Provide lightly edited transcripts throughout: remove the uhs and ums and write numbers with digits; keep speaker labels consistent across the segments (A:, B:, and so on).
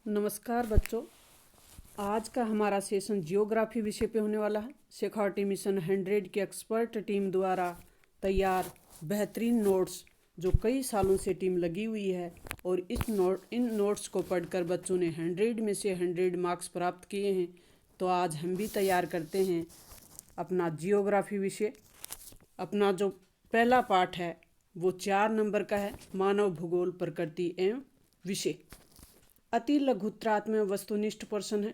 A: नमस्कार बच्चों, आज का हमारा सेशन जियोग्राफी विषय पे होने वाला है। शेखावटी मिशन 100 की एक्सपर्ट टीम द्वारा तैयार बेहतरीन नोट्स जो कई सालों से टीम लगी हुई है और इन नोट्स को पढ़कर बच्चों ने 100 में से 100 मार्क्स प्राप्त किए हैं। तो आज हम भी तैयार करते हैं अपना जियोग्राफी विषय। अपना जो पहला पाठ है वो 4 नंबर का है, मानव भूगोल प्रकृति एवं विषय। अति लघुत्रात्मक वस्तुनिष्ठ प्रश्न है।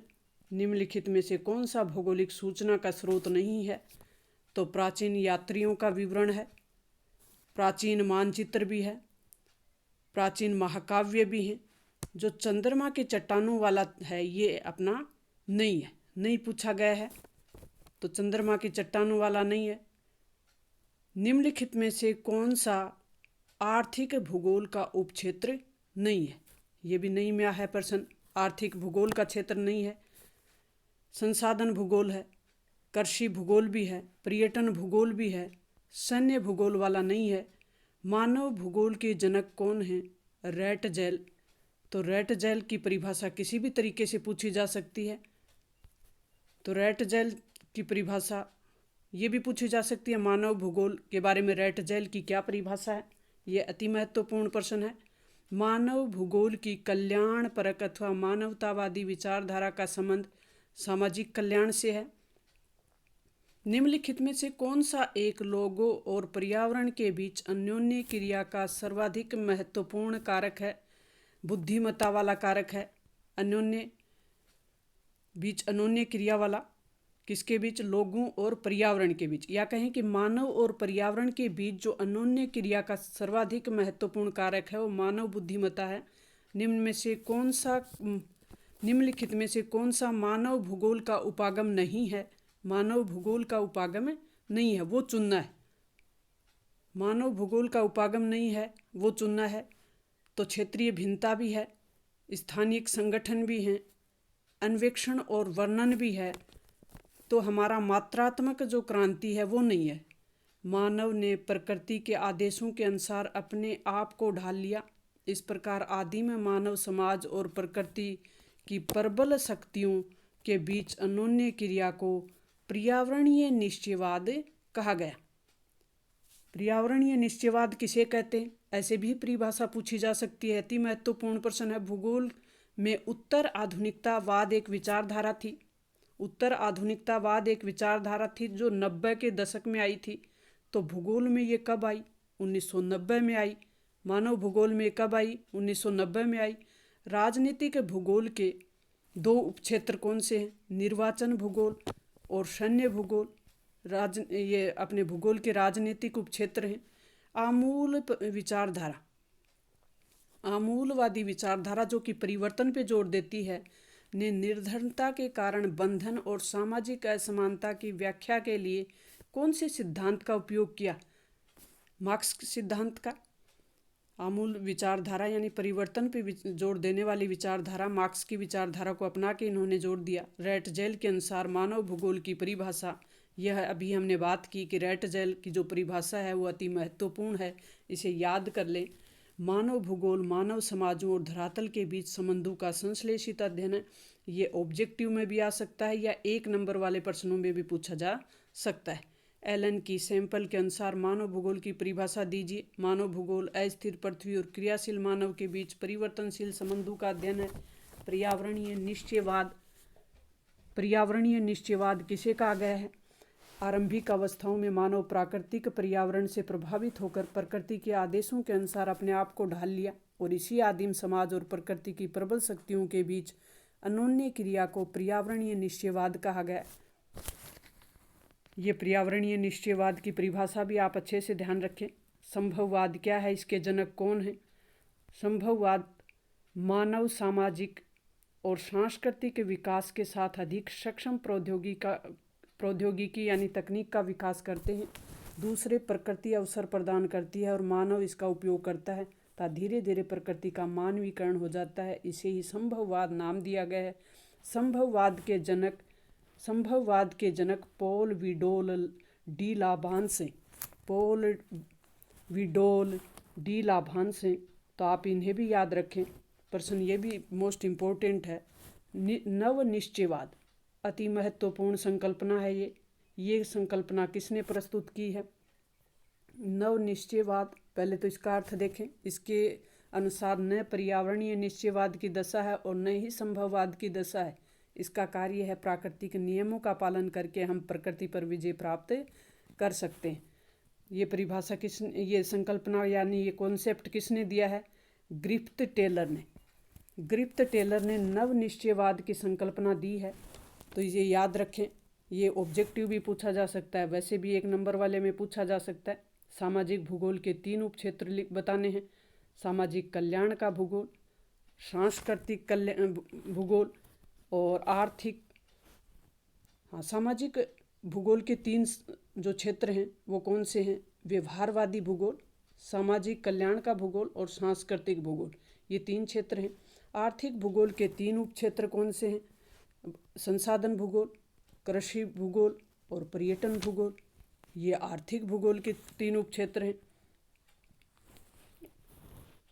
A: निम्नलिखित में से कौन सा भौगोलिक सूचना का स्रोत नहीं है? तो प्राचीन यात्रियों का विवरण है, प्राचीन मानचित्र भी है, प्राचीन महाकाव्य भी हैं। जो चंद्रमा के चट्टानों वाला है ये अपना नहीं है, नहीं पूछा गया है, तो चंद्रमा की चट्टानों वाला नहीं है। निम्नलिखित में से कौन सा आर्थिक भूगोल का उपक्षेत्र नहीं है? ये भी नहीं में है प्रश्न। आर्थिक भूगोल का क्षेत्र नहीं है। संसाधन भूगोल है, कृषि भूगोल भी है, पर्यटन भूगोल भी है, सैन्य भूगोल वाला नहीं है। मानव भूगोल के जनक कौन हैं? रैटजेल। तो रैटजेल की परिभाषा किसी भी तरीके से पूछी जा सकती है, तो रैटजेल की परिभाषा ये भी पूछी जा सकती है। मानव भूगोल के बारे में रैटजेल की क्या परिभाषा है? ये अति महत्वपूर्ण प्रश्न है। मानव भूगोल की कल्याणपरक अथवा मानवतावादी विचारधारा का संबंध सामाजिक कल्याण से है। निम्नलिखित में से कौन सा एक लोगों और पर्यावरण के बीच अन्योन्य क्रिया का सर्वाधिक महत्वपूर्ण कारक है? बुद्धिमत्ता वाला कारक है। अन्योन्य क्रिया वाला किसके बीच? लोगों और पर्यावरण के बीच, या कहें कि मानव और पर्यावरण के बीच जो अन्योन्य क्रिया का सर्वाधिक महत्वपूर्ण कारक है वो मानव बुद्धिमत्ता है। निम्नलिखित में से कौन सा मानव भूगोल का उपागम नहीं है? मानव भूगोल का उपागम नहीं है, वो चुनना है। मानव भूगोल का उपागम नहीं है, वो चुनना है। तो क्षेत्रीय भिन्नता भी है, स्थानीय संगठन भी हैं, अन्वेषण और वर्णन भी है। तो हमारा मात्रात्मक जो क्रांति है वो नहीं है। मानव ने प्रकृति के आदेशों के अनुसार अपने आप को ढाल लिया। इस प्रकार आदिम मानव समाज और प्रकृति की प्रबल शक्तियों के बीच अन्योन्य क्रिया को पर्यावरणीय निश्चयवाद कहा गया। पर्यावरणीय निश्चयवाद किसे कहते हैं? ऐसे भी परिभाषा पूछी जा सकती है। अति महत्वपूर्ण प्रश्न है। भूगोल में उत्तर आधुनिकतावाद एक विचारधारा थी। उत्तर आधुनिकतावाद एक विचारधारा थी जो 90 के दशक में आई थी। तो भूगोल में ये कब आई? 1990 में आई। मानव भूगोल में कब आई? 1990 में आई। राजनीतिक भूगोल के 2 उपक्षेत्र कौन से हैं? निर्वाचन भूगोल और सैन्य भूगोल। ये अपने भूगोल के राजनीतिक उपक्षेत्र हैं। आमूलवादी विचारधारा जो कि परिवर्तन पे जोर देती है ने निर्धनता के कारण बंधन और सामाजिक असमानता की व्याख्या के लिए कौन से सिद्धांत का उपयोग किया? मार्क्स सिद्धांत का। आमूल विचारधारा यानी परिवर्तन पे जोर देने वाली विचारधारा, मार्क्स की विचारधारा को अपना के इन्होंने जोर दिया। रैटजेल के अनुसार मानव भूगोल की परिभाषा, यह अभी हमने बात की कि रैटजेल की जो परिभाषा है वो अति महत्वपूर्ण है, इसे याद कर लें। मानव भूगोल मानव समाजों और धरातल के बीच संबंधों का संश्लेषित अध्ययन है। ये ऑब्जेक्टिव में भी आ सकता है या 1 नंबर वाले प्रश्नों में भी पूछा जा सकता है। एलन की सैंपल के अनुसार मानव भूगोल की परिभाषा दीजिए। मानव भूगोल अस्थिर पृथ्वी और क्रियाशील मानव के बीच परिवर्तनशील संबंधों का अध्ययन है। पर्यावरणीय निश्चयवाद किसे कहा गया है? आरंभिक अवस्थाओं में मानव प्राकृतिक पर्यावरण से प्रभावित होकर प्रकृति के आदेशों के अनुसार अपने आप को ढाल लिया और इसी आदिम समाज और प्रकृति की प्रबल शक्तियों के बीच अन्योन्य क्रिया को पर्यावरणीय निश्चयवाद कहा गया। ये पर्यावरणीय निश्चयवाद की परिभाषा भी आप अच्छे से ध्यान रखें। संभववाद क्या है? इसके जनक कौन है? संभववाद मानव सामाजिक और सांस्कृतिक विकास के साथ अधिक सक्षम प्रौद्योगिकी यानी तकनीक का विकास करते हैं। दूसरे प्रकृति अवसर प्रदान करती है और मानव इसका उपयोग करता है तथा धीरे धीरे प्रकृति का मानवीकरण हो जाता है। इसे ही संभववाद नाम दिया गया है। संभववाद के जनक पॉल विडोल डी लाभांश हैं। तो आप इन्हें भी याद रखें। प्रश्न ये भी मोस्ट इम्पोर्टेंट है। नव निश्चयवाद अति महत्वपूर्ण संकल्पना है। ये संकल्पना किसने प्रस्तुत की है? नव निश्चयवाद, पहले तो इसका अर्थ देखें। इसके अनुसार न पर्यावरणीय निश्चयवाद की दशा है और न ही संभववाद की दशा है। इसका कार्य है प्राकृतिक नियमों का पालन करके हम प्रकृति पर विजय प्राप्त कर सकते हैं। ये परिभाषा ये संकल्पना यानी ये कॉन्सेप्ट किसने दिया है? ग्रिफ्थ टेलर ने। ग्रिफ्थ टेलर ने नव निश्चयवाद की संकल्पना दी है। तो ये याद रखें। ये ऑब्जेक्टिव भी पूछा जा सकता है, वैसे भी 1 नंबर वाले में पूछा जा सकता है। सामाजिक भूगोल के 3 उपक्षेत्र बताने हैं। सामाजिक कल्याण का भूगोल, सांस्कृतिक कल्याण भूगोल और आर्थिक। सामाजिक भूगोल के 3 जो क्षेत्र हैं वो कौन से हैं? व्यवहारवादी भूगोल, सामाजिक कल्याण का भूगोल और सांस्कृतिक भूगोल, ये 3 क्षेत्र हैं। आर्थिक भूगोल के 3 उपक्षेत्र कौन से हैं? संसाधन भूगोल, कृषि भूगोल और पर्यटन भूगोल, ये आर्थिक भूगोल के 3 उपक्षेत्र हैं।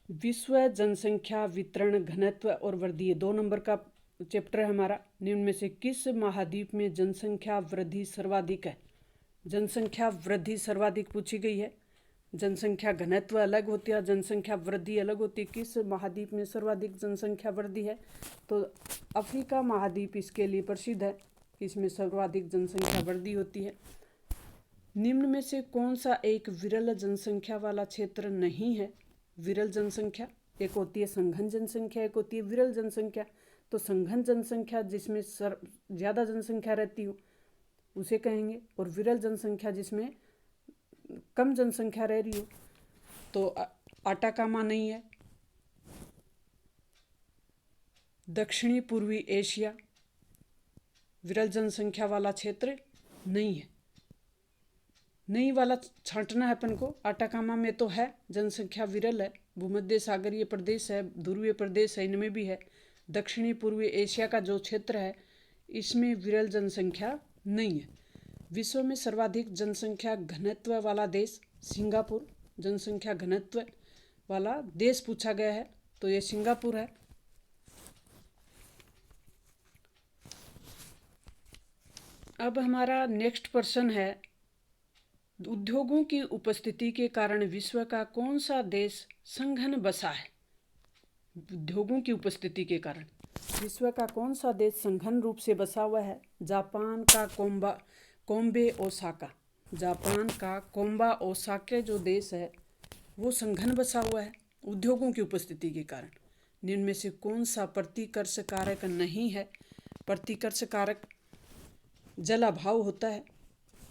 A: विश्व जनसंख्या वितरण, घनत्व और वृद्धि, ये 2 नंबर का चैप्टर है हमारा। निम्न में से किस महाद्वीप में जनसंख्या वृद्धि सर्वाधिक है? जनसंख्या वृद्धि सर्वाधिक पूछी गई है। जनसंख्या घनत्व अलग होती है, जनसंख्या वृद्धि अलग होती है। किस महाद्वीप में सर्वाधिक जनसंख्या वृद्धि है? तो अफ्रीका महाद्वीप इसके लिए प्रसिद्ध है कि इसमें सर्वाधिक जनसंख्या वृद्धि होती है। निम्न में से कौन सा एक विरल जनसंख्या वाला क्षेत्र नहीं है? विरल जनसंख्या, एक होती है संघन जनसंख्या, एक होती है विरल जनसंख्या। तो संघन जनसंख्या जिसमें ज़्यादा जनसंख्या रहती हो उसे कहेंगे, और विरल जनसंख्या जिसमें कम जनसंख्या रह रही हो तो अटाकामा नहीं है। दक्षिणी पूर्वी एशिया विरल जनसंख्या वाला क्षेत्र नहीं है। नहीं वाला छांटना है अपन को। अटाकामा में तो है, जनसंख्या विरल है। भूमध्य सागरीय प्रदेश है, ध्रुवीय प्रदेश है, इनमें भी है। दक्षिणी पूर्वी एशिया का जो क्षेत्र है इसमें विरल जनसंख्या नहीं है। विश्व में सर्वाधिक जनसंख्या घनत्व वाला देश सिंगापुर, जनसंख्या घनत्व वाला देश पूछा गया है तो ये सिंगापुर है। अब हमारा नेक्स्ट प्रश्न है, उद्योगों की उपस्थिति के कारण विश्व का कौन सा देश संघन बसा है? उद्योगों की उपस्थिति के कारण विश्व का कौन सा देश संघन रूप से बसा हुआ है? जापान का कोम्बे ओसाका, जापान का कोम्बा ओसाका जो देश है वो संघन बसा हुआ है उद्योगों की उपस्थिति के कारण। निम्न में से कौन सा प्रतिकर्ष कारक नहीं है? प्रतिकर्ष कारक जल अभाव होता है।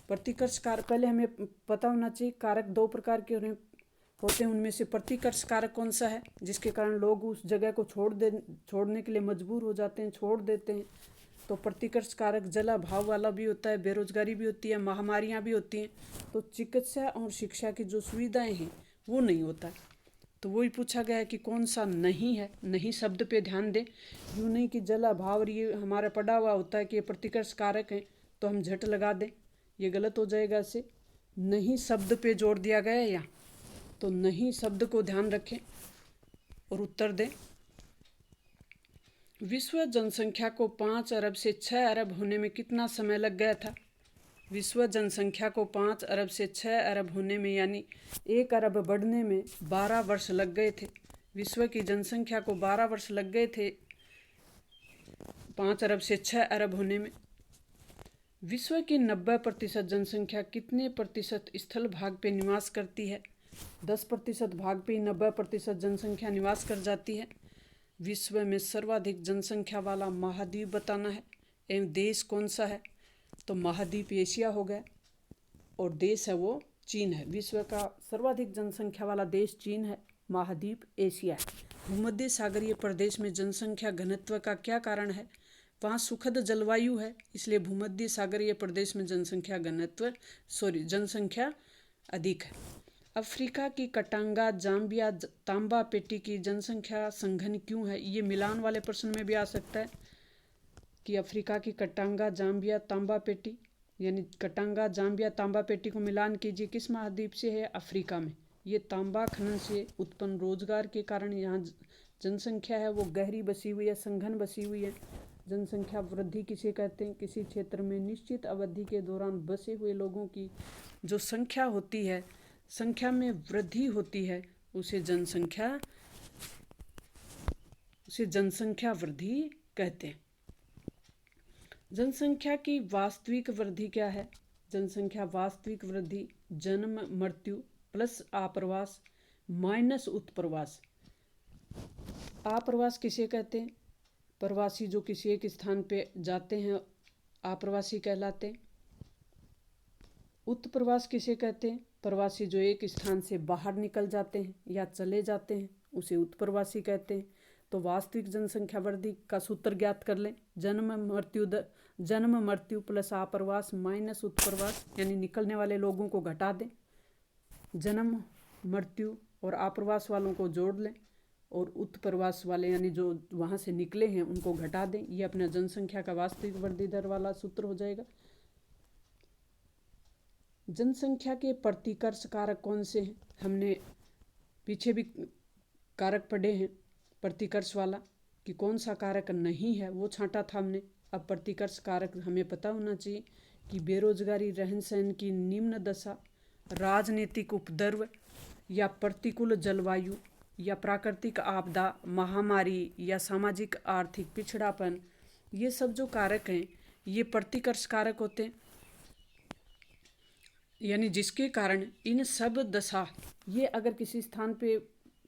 A: प्रतिकर्ष कारक पहले हमें पता होना चाहिए। कारक 2 प्रकार के होते हैं, उनमें से प्रतिकर्ष कारक कौन सा है जिसके कारण लोग उस जगह को छोड़ने के लिए मजबूर हो जाते हैं, छोड़ देते हैं? तो प्रतिकर्ष कारक जल अभाव वाला भी होता है, बेरोजगारी भी होती है, महामारियां भी होती हैं। तो चिकित्सा और शिक्षा की जो सुविधाएं हैं वो नहीं होता है। तो वही पूछा गया है कि कौन सा नहीं है। नहीं शब्द पे ध्यान दें। यूँ नहीं कि जल अभाव ये हमारा पड़ा हुआ होता है कि ये प्रतिकर्ष कारक हैं तो हम झट लगा दें, ये गलत हो जाएगा। इससे नहीं शब्द पे जोड़ दिया गया है यहाँ, तो नहीं शब्द को ध्यान रखें और उत्तर दें। विश्व जनसंख्या को 5 अरब से 6 अरब होने में कितना समय लग गया था? विश्व जनसंख्या को 5 अरब से 6 अरब होने में यानी 1 अरब बढ़ने में 12 वर्ष लग गए थे। विश्व की जनसंख्या को 12 वर्ष लग गए थे 5 अरब से 6 अरब होने में। विश्व की 90% जनसंख्या कितने प्रतिशत स्थल भाग पे निवास करती है? 10% भाग पे 90% जनसंख्या निवास कर जाती है। विश्व में सर्वाधिक जनसंख्या वाला महाद्वीप बताना है एवं देश कौन सा है? तो महाद्वीप एशिया हो गया और देश है वो चीन है। विश्व का सर्वाधिक जनसंख्या वाला देश चीन है, महाद्वीप एशिया है। भूमध्य सागरीय प्रदेश में जनसंख्या घनत्व का क्या कारण है? वहाँ सुखद जलवायु है, इसलिए भूमध्य सागरीय प्रदेश में जनसंख्या अधिक है। अफ्रीका की कटांगा, जाम्बिया, तांबा पेटी की जनसंख्या संघन क्यों है? ये मिलान वाले प्रश्न में भी आ सकता है कि अफ्रीका की कटांगा, जाम्बिया, तांबा पेटी, यानी कटांगा, जाम्बिया, तांबा पेटी को मिलान कीजिए। किस महाद्वीप से है? अफ्रीका में। ये तांबा खनन से उत्पन्न रोजगार के कारण यहाँ जनसंख्या है वो गहरी बसी हुई है, संघन बसी हुई है। जनसंख्या वृद्धि किसे कहते हैं? किसी क्षेत्र में निश्चित अवधि के दौरान बसे हुए लोगों की जो संख्या होती है, संख्या में वृद्धि होती है, उसे जनसंख्या वृद्धि कहते हैं। जनसंख्या की वास्तविक वृद्धि क्या है? जनसंख्या वास्तविक वृद्धि जन्म मृत्यु प्लस आप्रवास माइनस उत्प्रवास। आप्रवास किसे कहते हैं? प्रवासी जो किसी एक स्थान पे जाते हैं आप्रवासी कहलाते हैं। उत्प्रवास किसे कहते हैं? प्रवासी जो एक स्थान से बाहर निकल जाते हैं या चले जाते हैं, उसे उत्प्रवासी कहते हैं। तो वास्तविक जनसंख्या वृद्धि का सूत्र ज्ञात कर लें। जन्म मृत्यु प्लस आप्रवास माइनस उत्प्रवास, यानी निकलने वाले लोगों को घटा दें, जन्म मृत्यु और आप्रवास वालों को जोड़ लें और उत्प्रवास वाले यानी जो वहाँ से निकले हैं उनको घटा दें। ये अपना जनसंख्या का वास्तविक वृद्धि दर वाला सूत्र हो जाएगा। जनसंख्या के प्रतिकर्ष कारक कौन से हैं? हमने पीछे भी कारक पढ़े हैं प्रतिकर्ष वाला कि कौन सा कारक नहीं है वो छांटा था हमने। अब प्रतिकर्ष कारक हमें पता होना चाहिए कि बेरोजगारी, रहन सहन की निम्न दशा, राजनीतिक उपद्रव या प्रतिकूल जलवायु या प्राकृतिक आपदा, महामारी या सामाजिक आर्थिक पिछड़ापन, ये सब जो कारक हैं ये प्रतिकर्ष कारक होते हैं। यानी जिसके कारण इन सब दशा, ये अगर किसी स्थान पे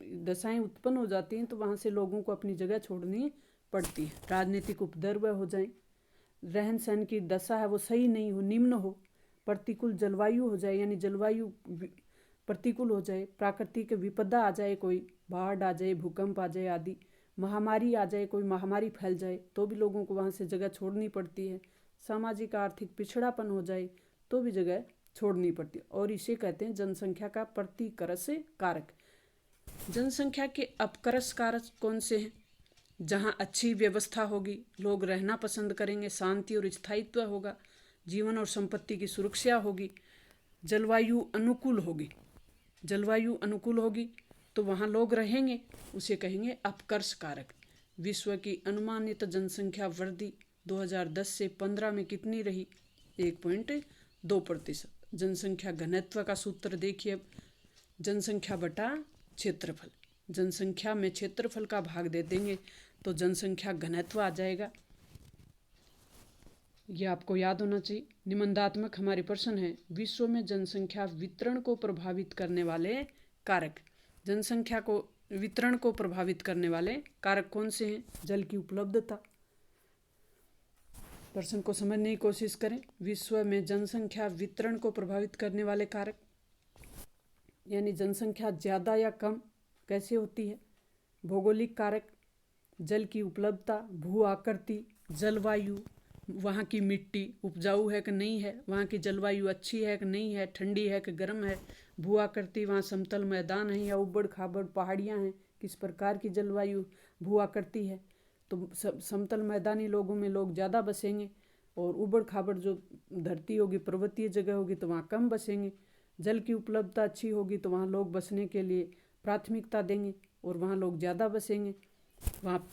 A: दशाएं उत्पन्न हो जाती हैं तो वहाँ से लोगों को अपनी जगह छोड़नी पड़ती है। राजनीतिक उपद्रव हो जाए, रहन सहन की दशा है वो सही नहीं हो, निम्न हो, प्रतिकूल जलवायु हो जाए यानी जलवायु प्रतिकूल हो जाए, प्राकृतिक विपदा आ जाए, कोई बाढ़ आ जाए, भूकंप आ जाए आदि, महामारी आ जाए, कोई महामारी फैल जाए तो भी लोगों को वहाँ से जगह छोड़नी पड़ती है। सामाजिक आर्थिक पिछड़ापन हो जाए तो भी जगह छोड़नी पड़ती है और इसे कहते हैं जनसंख्या का प्रतिकर्ष कारक। जनसंख्या के अपकर्ष कारक कौन से हैं? जहाँ अच्छी व्यवस्था होगी, लोग रहना पसंद करेंगे, शांति और स्थायित्व होगा, जीवन और संपत्ति की सुरक्षा होगी, जलवायु अनुकूल होगी तो वहाँ लोग रहेंगे, उसे कहेंगे अपकर्ष कारक। विश्व की अनुमानित जनसंख्या वृद्धि 2010 से 15 में कितनी रही? 1.2%। जनसंख्या घनत्व का सूत्र देखिए, जनसंख्या बटा क्षेत्रफल। जनसंख्या में क्षेत्रफल का भाग दे देंगे तो जनसंख्या घनत्व आ जाएगा। ये आपको याद होना चाहिए। निबंधात्मक हमारे प्रश्न है, विश्व में जनसंख्या वितरण को प्रभावित करने वाले कारक। जनसंख्या को वितरण को प्रभावित करने वाले कारक कौन से हैं? जल की उपलब्धता। प्रश्न को समझने की कोशिश करें। विश्व में जनसंख्या वितरण को प्रभावित करने वाले कारक यानी जनसंख्या ज़्यादा या कम कैसे होती है? भौगोलिक कारक, जल की उपलब्धता, भू आकृति, जलवायु, वहाँ की मिट्टी उपजाऊ है कि नहीं है, वहाँ की जलवायु अच्छी है कि नहीं है, ठंडी है कि गर्म है, भू आकृति, वहाँ समतल मैदान है या उबड़ खाबड़ पहाड़ियाँ हैं, किस प्रकार की जलवायु भू आकृति है। तो समतल मैदानी लोगों में लोग ज़्यादा बसेंगे और उबड़ खाबड़ जो धरती होगी, पर्वतीय जगह होगी तो वहाँ कम बसेंगे। जल की उपलब्धता अच्छी होगी तो वहाँ लोग बसने के लिए प्राथमिकता देंगे और वहाँ लोग ज़्यादा बसेंगे। वहाँ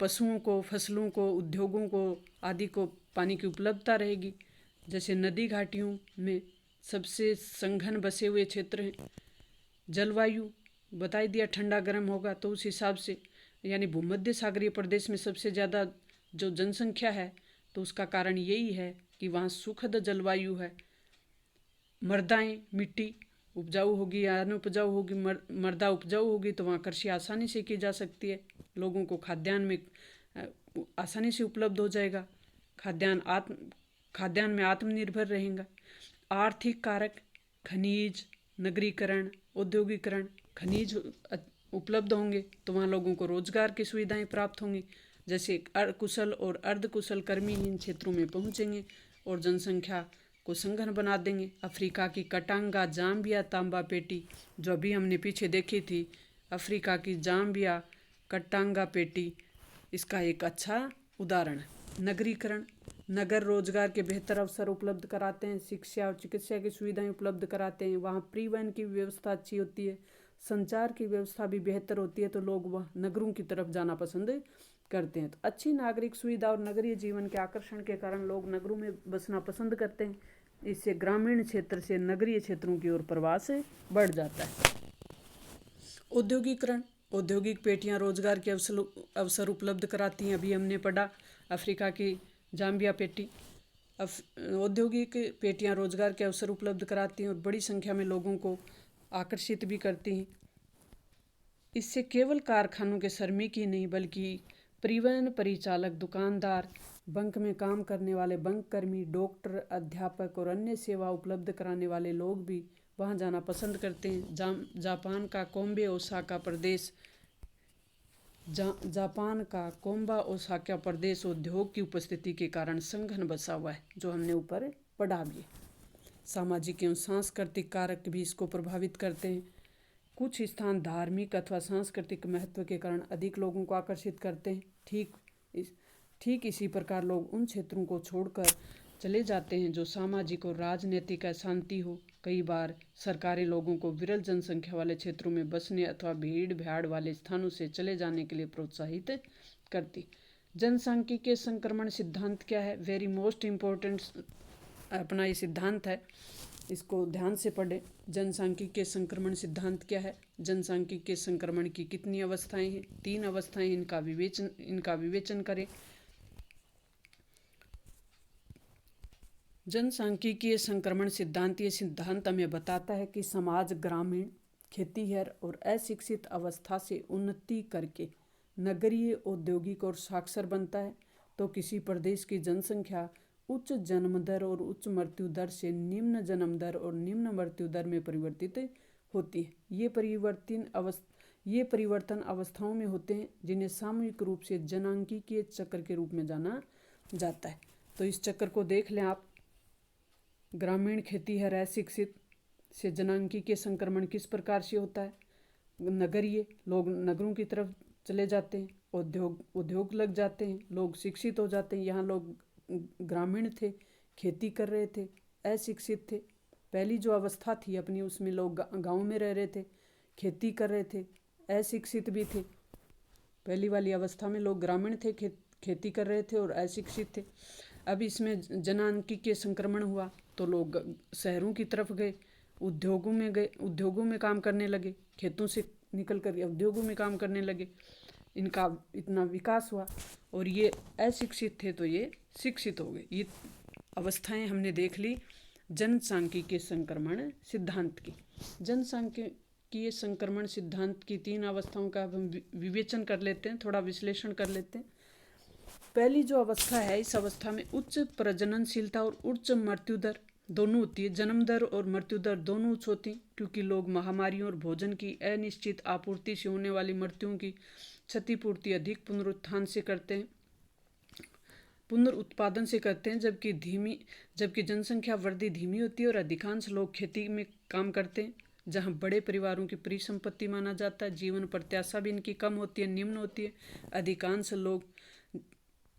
A: पशुओं को, फसलों को, उद्योगों को आदि को पानी की उपलब्धता रहेगी। जैसे नदी घाटियों में सबसे संघन बसे हुए क्षेत्र हैं। जलवायु बता दिया ठंडा गर्म होगा, तो उस हिसाब से यानी भूमध्य सागरीय प्रदेश में सबसे ज़्यादा जो जनसंख्या है तो उसका कारण यही है कि वहाँ सुखद जलवायु है। मृदाएँ, मिट्टी उपजाऊ होगी या अनुपजाऊ होगी, मृदा उपजाऊ होगी तो वहाँ कृषि आसानी से की जा सकती है, लोगों को खाद्यान्न में आसानी से उपलब्ध हो जाएगा, खाद्यान्न में आत्मनिर्भर रहेगा। आर्थिक कारक, खनिज, नगरीकरण, औद्योगिकरण, खनिज उपलब्ध होंगे तो वहाँ लोगों को रोजगार की सुविधाएं प्राप्त होंगी, जैसे कुशल और अर्धकुशल कर्मीहीन क्षेत्रों में पहुँचेंगे और जनसंख्या को संघन बना देंगे। अफ्रीका की कटांगा, जाम्बिया, तांबा पेटी जो अभी हमने पीछे देखी थी, अफ्रीका की जाम्बिया, कटांगा पेटी, इसका एक अच्छा उदाहरण है। नगरीकरण, नगर रोजगार के बेहतर अवसर उपलब्ध कराते हैं, शिक्षा और चिकित्सा की सुविधाएं उपलब्ध कराते हैं, वहाँ परिवहन की व्यवस्था अच्छी होती है, संचार की व्यवस्था भी बेहतर होती है तो लोग वह नगरों की तरफ जाना पसंद करते हैं। तो अच्छी नागरिक सुविधा और नगरीय जीवन के आकर्षण के कारण लोग नगरों में बसना पसंद करते हैं। इससे ग्रामीण क्षेत्र से नगरीय क्षेत्रों की ओर प्रवास बढ़ जाता है। औद्योगिकरण, औद्योगिक पेटियां रोजगार के अवसर उपलब्ध कराती हैं। अभी हमने पढ़ा अफ्रीका की जाम्बिया पेटी। औद्योगिक पेटियां रोजगार के अवसर उपलब्ध कराती हैं और बड़ी संख्या में लोगों को आकर्षित भी करती हैं। इससे केवल कारखानों के श्रमिक ही नहीं बल्कि परिवहन परिचालक, दुकानदार, बंक में काम करने वाले बंक कर्मी, डॉक्टर, अध्यापक और अन्य सेवा उपलब्ध कराने वाले लोग भी वहाँ जाना पसंद करते हैं। जापान का कोम्बा ओसाका प्रदेश उद्योग की उपस्थिति के कारण संघन बसा हुआ है, जो हमने ऊपर पढ़ा भी। सामाजिक एवं सांस्कृतिक कारक भी इसको प्रभावित करते हैं। कुछ स्थान धार्मिक अथवा सांस्कृतिक महत्व के कारण अधिक लोगों को आकर्षित करते हैं। ठीक इसी प्रकार लोग उन क्षेत्रों को छोड़कर चले जाते हैं जो सामाजिक और राजनीतिक अशांति हो। कई बार सरकारें लोगों को विरल जनसंख्या वाले क्षेत्रों में बसने अथवा भीड़ भाड़ वाले स्थानों से चले जाने के लिए प्रोत्साहित करती। जनसांख्यिकीय संक्रमण सिद्धांत क्या है? वेरी मोस्ट इम्पोर्टेंट अपना ये सिद्धांत है, इसको ध्यान से पढ़ें। जनसांख्यिकीय संक्रमण सिद्धांत क्या है? जनसांख्यिकीय संक्रमण की कितनी अवस्थाएं हैं? 3 अवस्थाएं। इनका विवेचन करें। जनसांख्यिकीय संक्रमण सिद्धांत, ये सिद्धांत हमें बताता है कि समाज ग्रामीण, खेतीहर और अशिक्षित अवस्था से उन्नति करके नगरीय, औद्योगिक और साक्षर बनता है तो किसी प्रदेश की जनसंख्या उच्च जन्म दर और उच्च मृत्यु दर से निम्न जन्म दर और निम्न मृत्यु दर में परिवर्तित होती है। ये परिवर्तन अवस्थाओं में होते हैं जिन्हें सामूहिक रूप से जनांकीय चक्र के रूप में जाना जाता है। तो इस चक्र को देख लें आप। ग्रामीण, खेतीहर, अशिक्षित से जनांकीय संक्रमण किस प्रकार से होता है? नगरीय, लोग नगरों की तरफ चले जाते हैं, उद्योग लग जाते हैं, लोग शिक्षित हो जाते हैं। यहाँ लोग ग्रामीण थे, खेती कर रहे थे, अशिक्षित थे। पहली जो अवस्था थी अपनी, उसमें लोग गांव में रह रहे थे, खेती कर रहे थे, अशिक्षित भी थे। पहली वाली अवस्था में लोग ग्रामीण थे, खेती कर रहे थे और अशिक्षित थे। अब इसमें जनांकीय संक्रमण हुआ तो लोग शहरों की तरफ गए, उद्योगों में काम करने लगे, खेतों से निकल कर उद्योगों में काम करने लगे। इनका इतना विकास हुआ और ये अशिक्षित थे तो ये शिक्षित हो गए। ये अवस्थाएं हमने देख ली जनसांख्यिकीय संक्रमण सिद्धांत की। जनसांख्यिकीय संक्रमण सिद्धांत की 3 अवस्थाओं का हम विवेचन कर लेते हैं, थोड़ा विश्लेषण कर लेते हैं। पहली जो अवस्था है, इस अवस्था में उच्च प्रजननशीलता और उच्च मृत्यु दर दोनों होती है। जन्म दर और मृत्यु दर दोनों उच्च होती हैं क्योंकि लोग महामारियों और भोजन की अनिश्चित आपूर्ति से होने वाली मृत्युओं की क्षतिपूर्ति अधिक पुनरुत्पादन से करते हैं, जबकि जनसंख्या वृद्धि धीमी होती है और अधिकांश लोग खेती में काम करते हैं जहाँ बड़े परिवारों की परिसंपत्ति माना जाता है। जीवन प्रत्याशा भी इनकी कम होती है, निम्न होती है।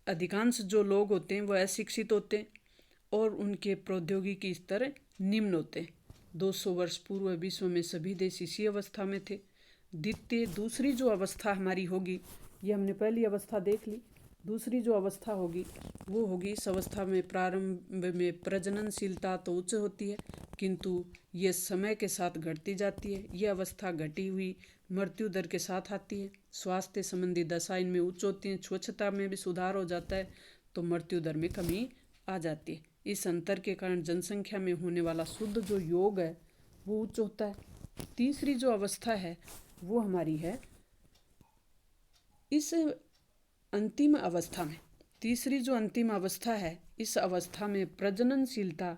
A: अधिकांश जो लोग होते हैं वह अशिक्षित होते हैं और उनके प्रौद्योगिकी स्तर निम्न होते हैं। 200 वर्ष पूर्व विश्व में सभी देश इसी अवस्था में थे। दूसरी जो अवस्था हमारी होगी, ये हमने पहली अवस्था देख ली। दूसरी जो अवस्था होगी वो होगी, इस अवस्था में प्रारंभ में प्रजननशीलता तो उच्च होती है किंतु ये समय के साथ घटती जाती है। ये अवस्था घटी हुई मृत्यु दर के साथ आती है। स्वास्थ्य संबंधी दशा इनमें उच्च होती हैं, स्वच्छता में भी सुधार हो जाता है तो मृत्यु दर में कमी आ जाती है। इस अंतर के कारण जनसंख्या में होने वाला शुद्ध जो योग है वो उच्च होता है। तीसरी जो अवस्था है वो हमारी है इस अंतिम अवस्था में। तीसरी जो अंतिम अवस्था है, इस अवस्था में प्रजननशीलता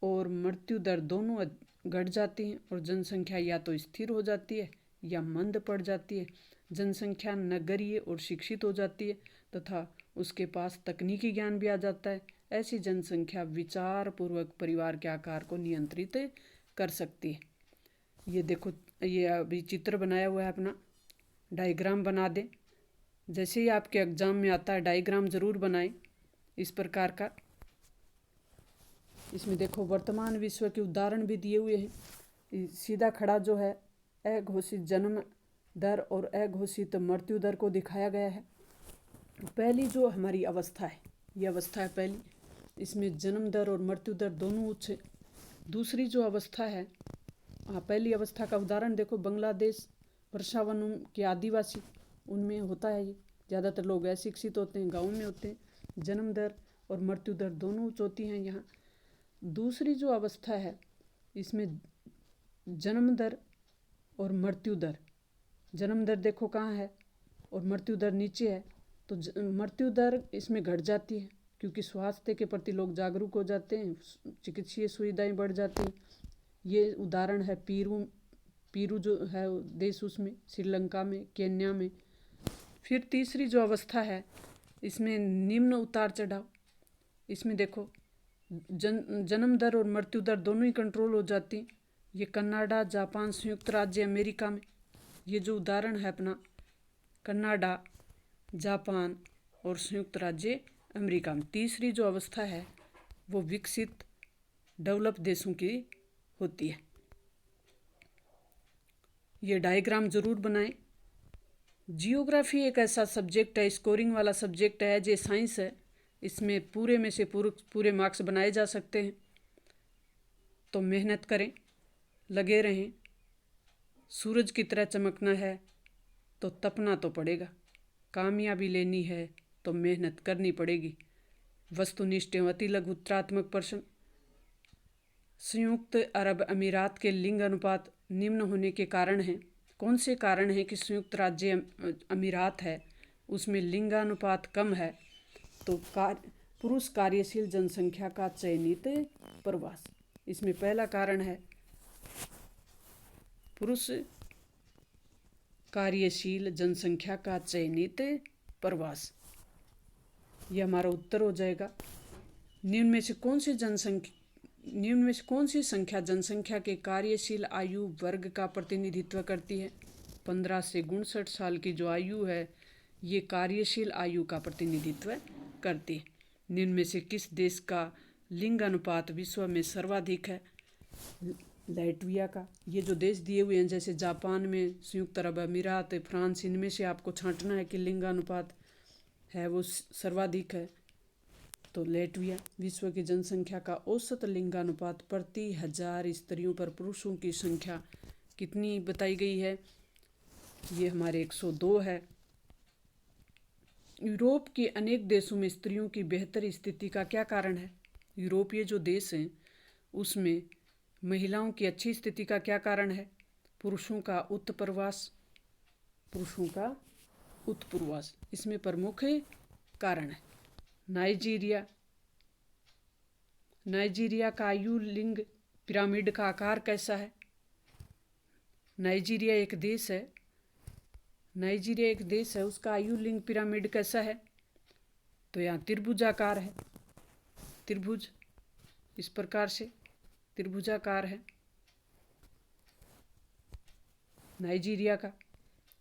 A: और मृत्यु दर दोनों घट जाती हैं और जनसंख्या या तो स्थिर हो जाती है या मंद पड़ जाती है। जनसंख्या नगरीय और शिक्षित हो जाती है तथा उसके पास तकनीकी ज्ञान भी आ जाता है। ऐसी जनसंख्या विचार पूर्वक परिवार के आकार को नियंत्रित कर सकती है। ये देखो, ये अभी चित्र बनाया हुआ है अपना, डायग्राम बना दें। जैसे ही आपके एग्जाम में आता है डायग्राम ज़रूर बनाएं इस प्रकार का। इसमें देखो वर्तमान विश्व के उदाहरण भी दिए हुए हैं। सीधा खड़ा जो है अघोषित जन्म दर और अघोषित मृत्यु दर को दिखाया गया है। पहली जो हमारी अवस्था है, ये अवस्था है पहली, इसमें जन्म दर और मृत्यु दर दोनों उच्च है। दूसरी जो अवस्था है, पहली अवस्था का उदाहरण देखो, बांग्लादेश, वर्षावन के आदिवासी, उनमें होता है ये। ज़्यादातर लोग अशिक्षित होते हैं, गाँव में होते हैं। जन्म दर और मृत्यु दर दोनों उच्च होती हैं यहाँ। दूसरी जो अवस्था है, इसमें जन्म दर और मृत्यु दर, जन्म दर देखो कहाँ है और मृत्यु दर नीचे है, तो मृत्यु दर इसमें घट जाती है क्योंकि स्वास्थ्य के प्रति लोग जागरूक हो जाते हैं, चिकित्सीय सुविधाएं बढ़ जाती हैं। ये उदाहरण है पीरू जो है देश, उसमें श्रीलंका में, केन्या में। फिर तीसरी जो अवस्था है, इसमें निम्न उतार चढ़ाव, इसमें देखो जन्म दर और मृत्यु दर दोनों ही कंट्रोल हो जाती हैं। ये कनाडा, जापान, संयुक्त राज्य अमेरिका में, ये जो उदाहरण है अपना, कनाडा, जापान और संयुक्त राज्य अमेरिका में। तीसरी जो अवस्था है वो विकसित डेवलप देशों की होती है। ये डायग्राम जरूर बनाएं। जियोग्राफी एक ऐसा सब्जेक्ट है, स्कोरिंग वाला सब्जेक्ट है, जो साइंस है। इसमें पूरे में से पूरे मार्क्स बनाए जा सकते हैं। तो मेहनत करें, लगे रहें। सूरज की तरह चमकना है तो तपना तो पड़ेगा, कामयाबी लेनी है तो मेहनत करनी पड़ेगी। वस्तुनिष्ठ एवं अति लघु उत्तरात्मक प्रश्न। संयुक्त अरब अमीरात के लिंग अनुपात निम्न होने के कारण हैं। कौन से कारण हैं कि संयुक्त राज्य अमीरात है उसमें लिंगानुपात कम है? तो पुरुष कार्यशील जनसंख्या का चयनित प्रवास, इसमें पहला कारण है पुरुष कार्यशील जनसंख्या का चयनित प्रवास। यह हमारा उत्तर हो जाएगा। निम्न में से कौन सी संख्या जनसंख्या के कार्यशील आयु वर्ग का प्रतिनिधित्व करती है? 15 से 59 साल की जो आयु है ये कार्यशील आयु का प्रतिनिधित्व करती है। निम्न में से किस देश का लिंग अनुपात विश्व में सर्वाधिक है? लैटविया का। ये जो देश दिए हुए हैं जैसे जापान में, संयुक्त अरब अमीरात, फ्रांस, इनमें से आपको छांटना है कि लिंगानुपात है वो सर्वाधिक है। तो लैटविया। विश्व की जनसंख्या का औसत लिंगानुपात प्रति 1000 स्त्रियों पर पुरुषों की संख्या कितनी बताई गई है? ये हमारे 102 है। यूरोप के अनेक देशों में स्त्रियों की बेहतर स्थिति का क्या कारण है? यूरोपीय जो देश हैं उसमें महिलाओं की अच्छी स्थिति का क्या कारण है? पुरुषों का उत्प्रवास, इसमें प्रमुख कारण है। नाइजीरिया का आयु लिंग पिरामिड का आकार कैसा है? नाइजीरिया एक देश है, उसका आयु लिंग पिरामिड कैसा है? तो यहाँ त्रिभुजाकार है। त्रिभुज इस प्रकार से त्रिभुजाकार है नाइजीरिया का।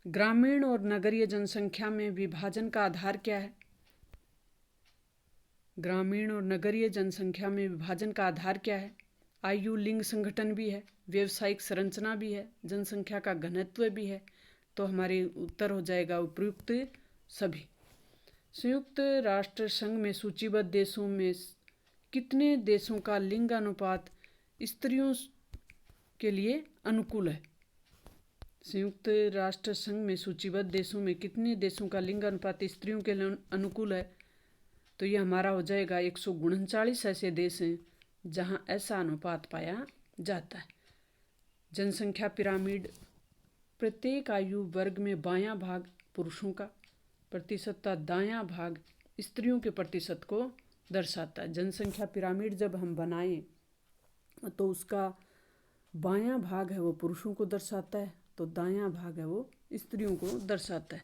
A: ग्रामीण और नगरीय जनसंख्या में विभाजन का आधार क्या है? ग्रामीण और नगरीय जनसंख्या में विभाजन का आधार क्या है? आयु लिंग संगठन भी है, व्यवसायिक संरचना भी है, जनसंख्या का घनत्व भी है। तो हमारे उत्तर हो जाएगा उपयुक्त सभी। संयुक्त राष्ट्र संघ में सूचीबद्ध देशों में कितने देशों का लिंगानुपात स्त्रियों के लिए अनुकूल है? संयुक्त राष्ट्र संघ में सूचीबद्ध देशों में कितने देशों का लिंगानुपात स्त्रियों के लिए अनुकूल है? तो ये हमारा हो जाएगा 139 ऐसे देश हैं जहां ऐसा अनुपात पाया जाता है। जनसंख्या पिरामिड प्रत्येक आयु वर्ग में बायां भाग पुरुषों का प्रतिशत का, दायां भाग स्त्रियों के प्रतिशत को दर्शाता है। जनसंख्या पिरामिड जब हम बनाएं तो उसका बायां भाग है वो पुरुषों को दर्शाता है, तो दायां भाग है वो स्त्रियों को दर्शाता है।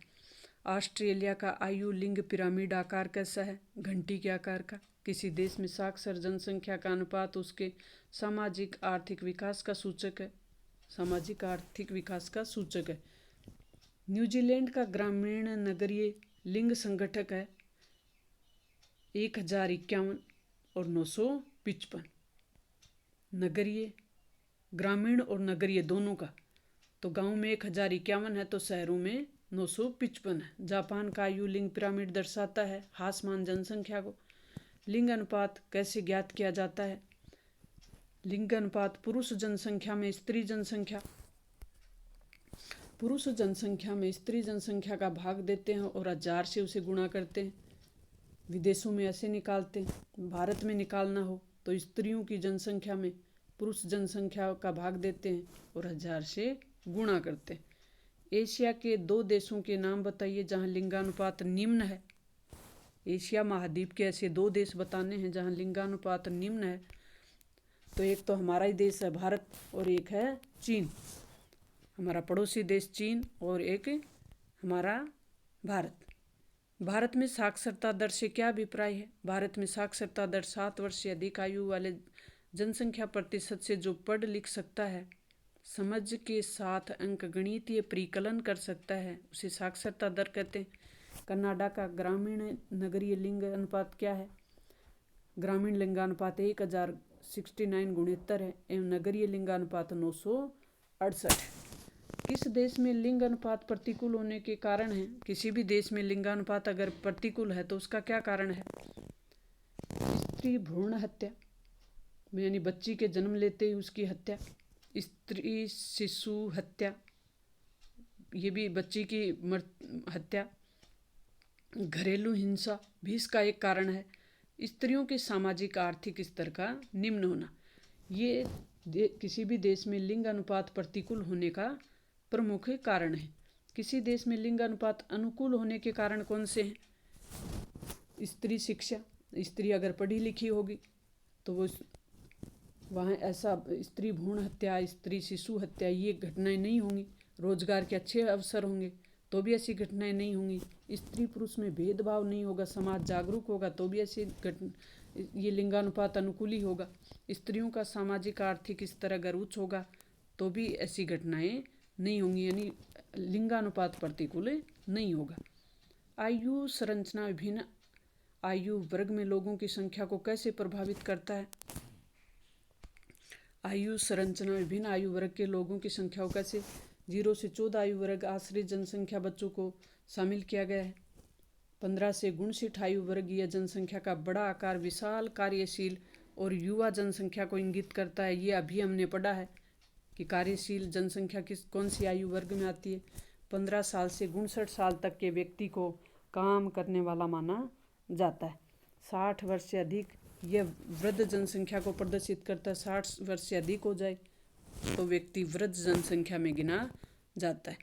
A: ऑस्ट्रेलिया का आयु लिंग पिरामिड आकार कैसा है? घंटी के आकार का। किसी देश में साक्षर जनसंख्या का अनुपात उसके सामाजिक आर्थिक विकास का सूचक है। न्यूजीलैंड का ग्रामीण नगरीय लिंग संगठक है 1051 और 955। ग्रामीण और नगरीय दोनों का तो गांव में 1051 है, तो शहरों में 955 है। जापान का आयु लिंग पिरामिड दर्शाता है हासमान जनसंख्या को। लिंग अनुपात कैसे ज्ञात किया जाता है? लिंग अनुपात पुरुष जनसंख्या में स्त्री जनसंख्या, पुरुष जनसंख्या में स्त्री जनसंख्या का भाग देते हैं और 1000 से उसे गुणा करते हैं। विदेशों में ऐसे निकालते हैं। भारत में निकालना हो तो स्त्रियों की जनसंख्या में पुरुष जनसंख्या का भाग देते हैं और 1000 से गुणा करते हैं। एशिया के 2 देशों के नाम बताइए जहां लिंगानुपात निम्न है। एशिया महाद्वीप के ऐसे 2 देश बताने हैं जहां लिंगानुपात निम्न है। तो एक तो हमारा ही देश है भारत और एक है चीन, हमारा पड़ोसी देश चीन, और एक हमारा भारत। भारत में साक्षरता दर से क्या अभिप्राय है? भारत में साक्षरता दर 7 वर्ष से अधिक आयु वाले जनसंख्या प्रतिशत से जो पढ़ लिख सकता है, समझ के साथ अंकगणितीय परिकलन कर सकता है, उसे साक्षरता दर कहते हैं। कनाडा का ग्रामीण नगरीय लिंग अनुपात क्या है? ग्रामीण लिंगानुपात 1069 गुणित्तर है एवं नगरीय लिंगानुपात 968 है। किस देश में लिंग अनुपात प्रतिकूल होने के कारण है? किसी भी देश में लिंगानुपात अगर प्रतिकूल है तो उसका क्या कारण है? स्त्री भ्रूण हत्या, यानी बच्ची के जन्म लेते ही उसकी हत्या। स्त्री शिशु हत्या, ये भी बच्ची की हत्या। घरेलू हिंसा भी इसका एक कारण है। स्त्रियों के सामाजिक आर्थिक स्तर का निम्न होना, ये किसी भी देश में लिंग अनुपात प्रतिकूल होने का प्रमुख कारण है। किसी देश में लिंग अनुपात अनुकूल होने के कारण कौन से हैं? स्त्री शिक्षा, स्त्री अगर पढ़ी लिखी होगी तो वो वहाँ ऐसा स्त्री भ्रूण हत्या, स्त्री शिशु हत्या, ये घटनाएं नहीं होंगी। रोजगार के अच्छे अवसर होंगे तो भी ऐसी घटनाएं नहीं होंगी। स्त्री पुरुष में भेदभाव नहीं होगा, समाज जागरूक होगा तो भी ऐसी ये लिंगानुपात अनुकूल ही होगा। स्त्रियों का सामाजिक आर्थिक स्तर अगर उच्च होगा तो भी ऐसी घटनाएं नहीं होंगी, यानी लिंगानुपात प्रतिकूल नहीं होगा। आयु संरचना विभिन्न आयु वर्ग में लोगों की संख्या को कैसे प्रभावित करता है? आयु संरचना विभिन्न आयु वर्ग के लोगों की संख्या को कैसे 0 से 14 आयु वर्ग आश्रित जनसंख्या बच्चों को शामिल किया गया है। 15 से 59 आयु वर्गीय जनसंख्या का बड़ा आकार विशाल कार्यशील और युवा जनसंख्या को इंगित करता है। ये अभी हमने पढ़ा है कि कार्यशील जनसंख्या कौन सी आयु वर्ग में आती है। 15 साल से 59 साल तक के व्यक्ति को काम करने वाला माना जाता है। 60 वर्ष से अधिक यह वृद्ध जनसंख्या को प्रदर्शित करता है। 60 वर्ष से अधिक हो जाए तो व्यक्ति वृद्ध जनसंख्या में गिना जाता है।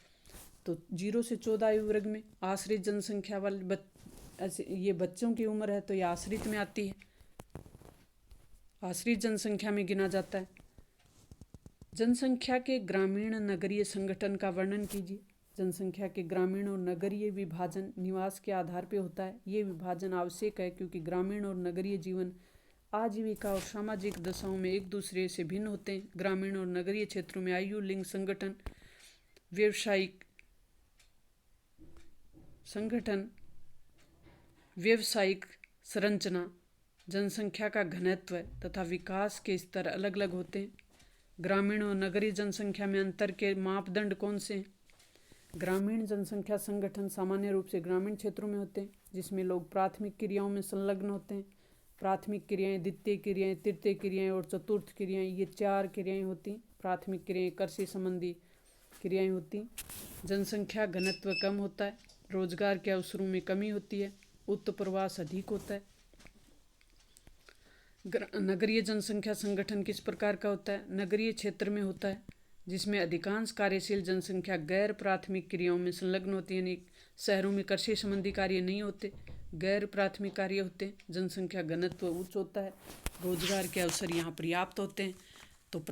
A: तो 0 से 14 आयु वर्ग में आश्रित जनसंख्या वाले ऐसे ये बच्चों की उम्र है तो ये आश्रित में आती है, आश्रित जनसंख्या में गिना जाता है। जनसंख्या के ग्रामीण नगरीय संगठन का वर्णन कीजिए। जनसंख्या के ग्रामीण और नगरीय विभाजन निवास के आधार पर होता है। ये विभाजन आवश्यक है क्योंकि ग्रामीण और नगरीय जीवन आजीविका और सामाजिक दशाओं में एक दूसरे से भिन्न होते हैं। ग्रामीण और नगरीय क्षेत्रों में आयु लिंग संगठन व्यावसायिक संरचना, जनसंख्या का घनत्व तथा विकास के स्तर अलग अलग होते हैं। ग्रामीण और नगरीय जनसंख्या में अंतर के मापदंड कौन से हैं? ग्रामीण जनसंख्या संगठन सामान्य रूप से ग्रामीण क्षेत्रों में होते हैं जिसमें लोग प्राथमिक क्रियाओं में संलग्न होते हैं। प्राथमिक क्रियाएं, द्वितीय क्रियाएं, तृतीय क्रियाएं और चतुर्थ क्रियाएं, ये 4 क्रियाएं होती हैं। प्राथमिक क्रियाएं कृषि संबंधी क्रियाएं होती हैं। जनसंख्या घनत्व कम होता है, रोजगार के अवसरों में कमी होती है, उत्प्रवास अधिक होता है। नगरीय जनसंख्या संगठन किस प्रकार का होता है? नगरीय क्षेत्र में होता है जिसमें अधिकांश कार्यशील जनसंख्या गैर प्राथमिक क्रियाओं में संलग्न होती है, यानी शहरों में कृषि संबंधी कार्य नहीं होते, गैर प्राथमिक कार्य होते हैं। जनसंख्या घनत्व उच्च होता है, रोजगार के अवसर यहाँ पर्याप्त होते हैं। तो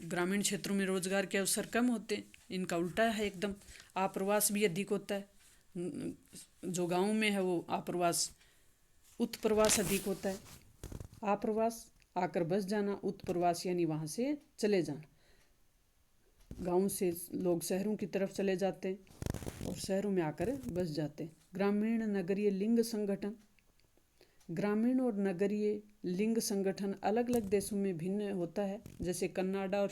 A: ग्रामीण क्षेत्रों में रोजगार के अवसर कम होते हैं, इनका उल्टा है एकदम। आप्रवास भी अधिक होता है, जो गाँव में है वो आप्रवास, उत्प्रवास अधिक होता है। आप्रवास आकर बस जाना, उत्प्रवास यानी वहाँ से चले जाना। गाँव से लोग शहरों की तरफ चले जाते हैं और शहरों में आकर बस जाते हैं। ग्रामीण नगरीय लिंग संगठन, ग्रामीण और नगरीय लिंग संगठन अलग अलग देशों में भिन्न होता है। जैसे कनाडा और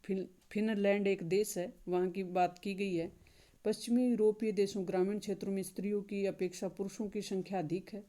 A: फिनलैंड एक देश है, वहाँ की बात की गई है। पश्चिमी यूरोपीय देशों ग्रामीण क्षेत्रों में स्त्रियों की अपेक्षा पुरुषों की संख्या अधिक है,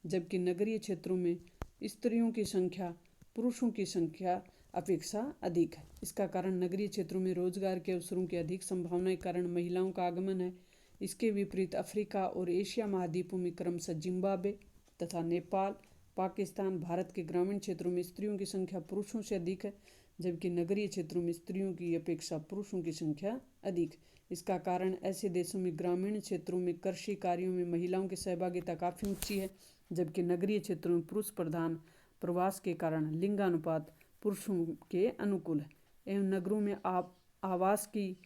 A: जबकि नगरीय क्षेत्रों में स्त्रियों की संख्या पुरुषों की संख्या अपेक्षा अधिक है। इसका कारण नगरीय क्षेत्रों में रोजगार के अवसरों की अधिक संभावना के कारण महिलाओं का आगमन है। इसके विपरीत अफ्रीका और एशिया महाद्वीपों में क्रमशः जिम्बाब्वे तथा नेपाल, पाकिस्तान, भारत के ग्रामीण क्षेत्रों में स्त्रियों की संख्या पुरुषों से अधिक है, जबकि नगरीय क्षेत्रों में स्त्रियों की अपेक्षा पुरुषों की संख्या अधिक। इसका कारण ऐसे देशों में ग्रामीण क्षेत्रों में कृषि कार्यों में महिलाओं की सहभागिता काफ़ी ऊंची है, जबकि नगरीय क्षेत्रों में पुरुष प्रधान प्रवास के कारण लिंगानुपात पुरुषों के अनुकूल है। एवं नगरों में आवास की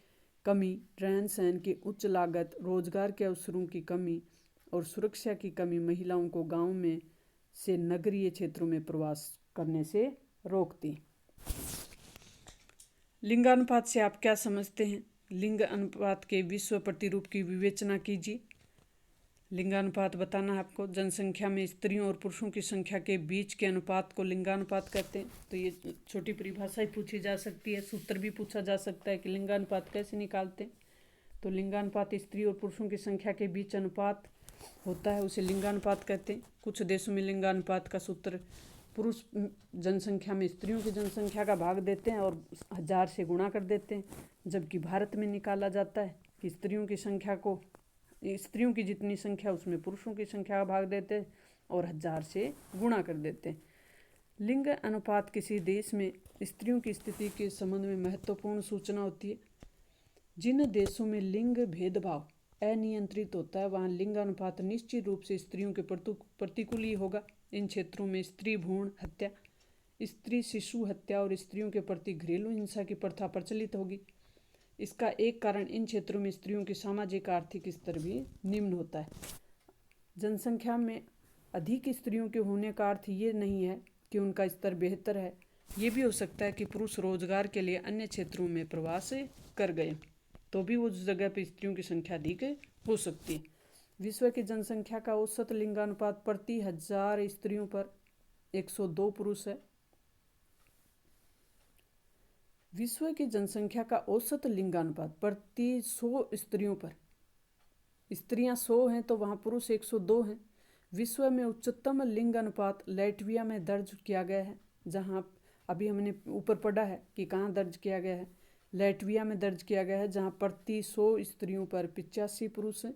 A: कमी, रहन सहन की उच्च लागत, रोजगार के अवसरों की कमी और सुरक्षा की कमी महिलाओं को गांव में से नगरीय क्षेत्रों में प्रवास करने से रोकती। लिंगानुपात से आप क्या समझते हैं? लिंग अनुपात के विश्व प्रतिरूप की विवेचना कीजिए। लिंगानुपात बताना है आपको। जनसंख्या में स्त्रियों और पुरुषों की संख्या के बीच के अनुपात को लिंगानुपात कहते हैं। तो ये छोटी परिभाषा ही पूछी जा सकती है, सूत्र भी पूछा जा सकता है कि लिंगानुपात कैसे निकालते हैं। तो लिंगानुपात स्त्री और पुरुषों की संख्या के बीच अनुपात होता है, उसे लिंगानुपात कहते हैं। कुछ देशों में लिंगानुपात का सूत्र पुरुष जनसंख्या में स्त्रियों की जनसंख्या का भाग देते हैं और 1000 से गुणा कर देते हैं, जबकि भारत में निकाला जाता है कि स्त्रियों की जितनी संख्या उसमें पुरुषों की संख्या का भाग देते हैं और 1000 से गुणा कर देते हैं। लिंग अनुपात किसी देश में स्त्रियों की स्थिति के संबंध में महत्वपूर्ण सूचना होती है। जिन देशों में लिंग भेदभाव अनियंत्रित होता है वहाँ लिंग अनुपात निश्चित रूप से स्त्रियों के प्रतिकूल ही होगा। इन क्षेत्रों में स्त्री भ्रूण हत्या, स्त्री शिशु हत्या और स्त्रियों के प्रति घरेलू हिंसा की प्रथा प्रचलित होगी। इसका एक कारण इन क्षेत्रों में स्त्रियों की सामाजिक आर्थिक स्तर भी निम्न होता है। जनसंख्या में अधिक स्त्रियों के होने का अर्थ ये नहीं है कि उनका स्तर बेहतर है। ये भी हो सकता है कि पुरुष रोजगार के लिए अन्य क्षेत्रों में प्रवास कर गए तो भी उस जगह पर स्त्रियों की संख्या अधिक हो सकती है। विश्व की जनसंख्या का औसत लिंगानुपात प्रति 1000 स्त्रियों पर 102 पुरुष है। विश्व की जनसंख्या का औसत लिंगानुपात प्रति 100 स्त्रियों पर, स्त्रियां 100 हैं तो वहाँ पुरुष 102 हैं। विश्व में उच्चतम लिंग अनुपात लैटविया में दर्ज किया गया है, जहाँ अभी हमने ऊपर पढ़ा है कि कहाँ दर्ज किया गया है। लैटविया में दर्ज किया गया है जहाँ प्रति 100 स्त्रियों पर 85 पुरुष हैं।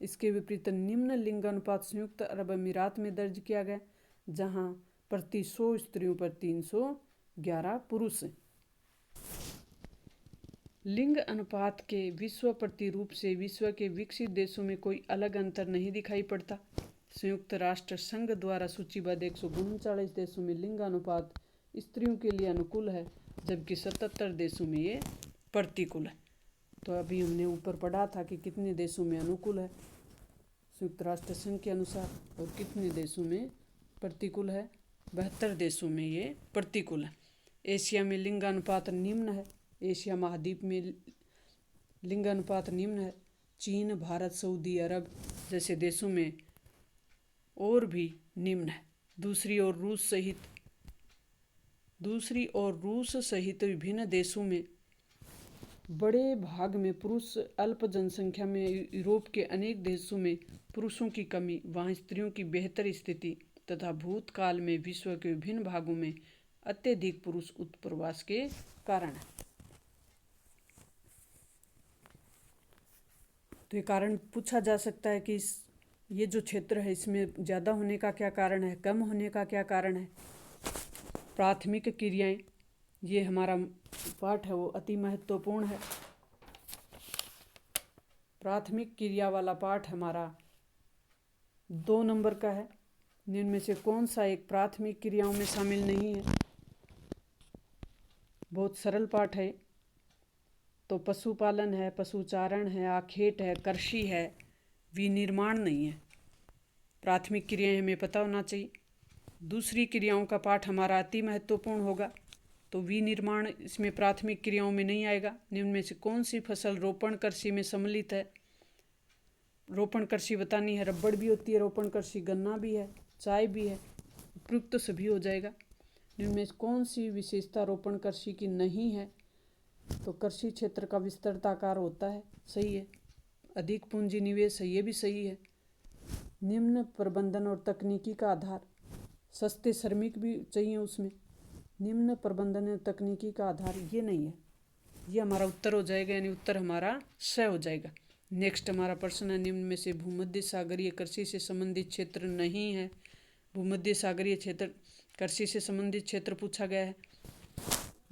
A: इसके विपरीत निम्न लिंग अनुपात संयुक्त अरब अमीरात में दर्ज किया गया, जहाँ प्रति 100 स्त्रियों पर 311 पुरुष हैं। लिंग अनुपात के विश्व प्रतिरूप से विश्व के विकसित देशों में कोई अलग अंतर नहीं दिखाई पड़ता। संयुक्त राष्ट्र संघ द्वारा सूचीबद्ध 139 देशों में लिंग अनुपात स्त्रियों के लिए अनुकूल है, जबकि 77 देशों में ये प्रतिकूल है। तो अभी हमने ऊपर पढ़ा था कि कितने देशों में अनुकूल है संयुक्त राष्ट्र संघ के अनुसार और कितने देशों में प्रतिकूल है। 72 देशों में ये प्रतिकूल है। एशिया में लिंग अनुपात निम्न है। एशिया महाद्वीप में लिंग अनुपात निम्न है। चीन, भारत, सऊदी अरब जैसे देशों में और भी निम्न है। दूसरी ओर रूस सहित विभिन्न देशों में बड़े भाग में पुरुष अल्प जनसंख्या में यूरोप के अनेक देशों में पुरुषों की कमी, वहाँ स्त्रियों की बेहतर स्थिति तथा भूतकाल में विश्व के विभिन्न भागों में अत्यधिक पुरुष उत्प्रवास के कारण है। तो ये कारण पूछा जा सकता है कि ये जो क्षेत्र है इसमें ज़्यादा होने का क्या कारण है, कम होने का क्या कारण है। प्राथमिक क्रियाएं, ये हमारा पाठ है वो अति महत्वपूर्ण है। प्राथमिक क्रिया वाला पाठ हमारा 2 नंबर का है। निम्न में से कौन सा एक प्राथमिक क्रियाओं में शामिल नहीं है? बहुत सरल पाठ है। तो पशुपालन है, पशुचारण है, आखेट है, कृषि है, विनिर्माण नहीं है। प्राथमिक क्रियाएं हमें पता होना चाहिए। दूसरी क्रियाओं का पाठ हमारा अति महत्वपूर्ण होगा। तो विनिर्माण इसमें प्राथमिक क्रियाओं में नहीं आएगा। निम्न में से कौन सी फसल रोपण कृषि में सम्मिलित है? रोपण कृषि बतानी है। रबड़ भी होती है रोपण कृषि, गन्ना भी है, चाय भी है, उपयुक्त सभी हो जाएगा। निम्न में कौन सी विशेषता रोपण कृषि की नहीं है? तो कृषि क्षेत्र का विस्तृताकार होता है, सही है। अधिक पूंजी निवेश है, ये भी सही है। निम्न प्रबंधन और तकनीकी का आधार, सस्ते श्रमिक भी चाहिए उसमें। निम्न प्रबंधन और तकनीकी का आधार ये नहीं है, ये हमारा उत्तर हो जाएगा, यानी उत्तर हमारा स हो जाएगा। नेक्स्ट हमारा प्रश्न है, निम्न में से भूमध्य सागरीय कृषि से संबंधित क्षेत्र नहीं है। भूमध्य सागरीय क्षेत्र कृषि से संबंधित क्षेत्र पूछा गया है।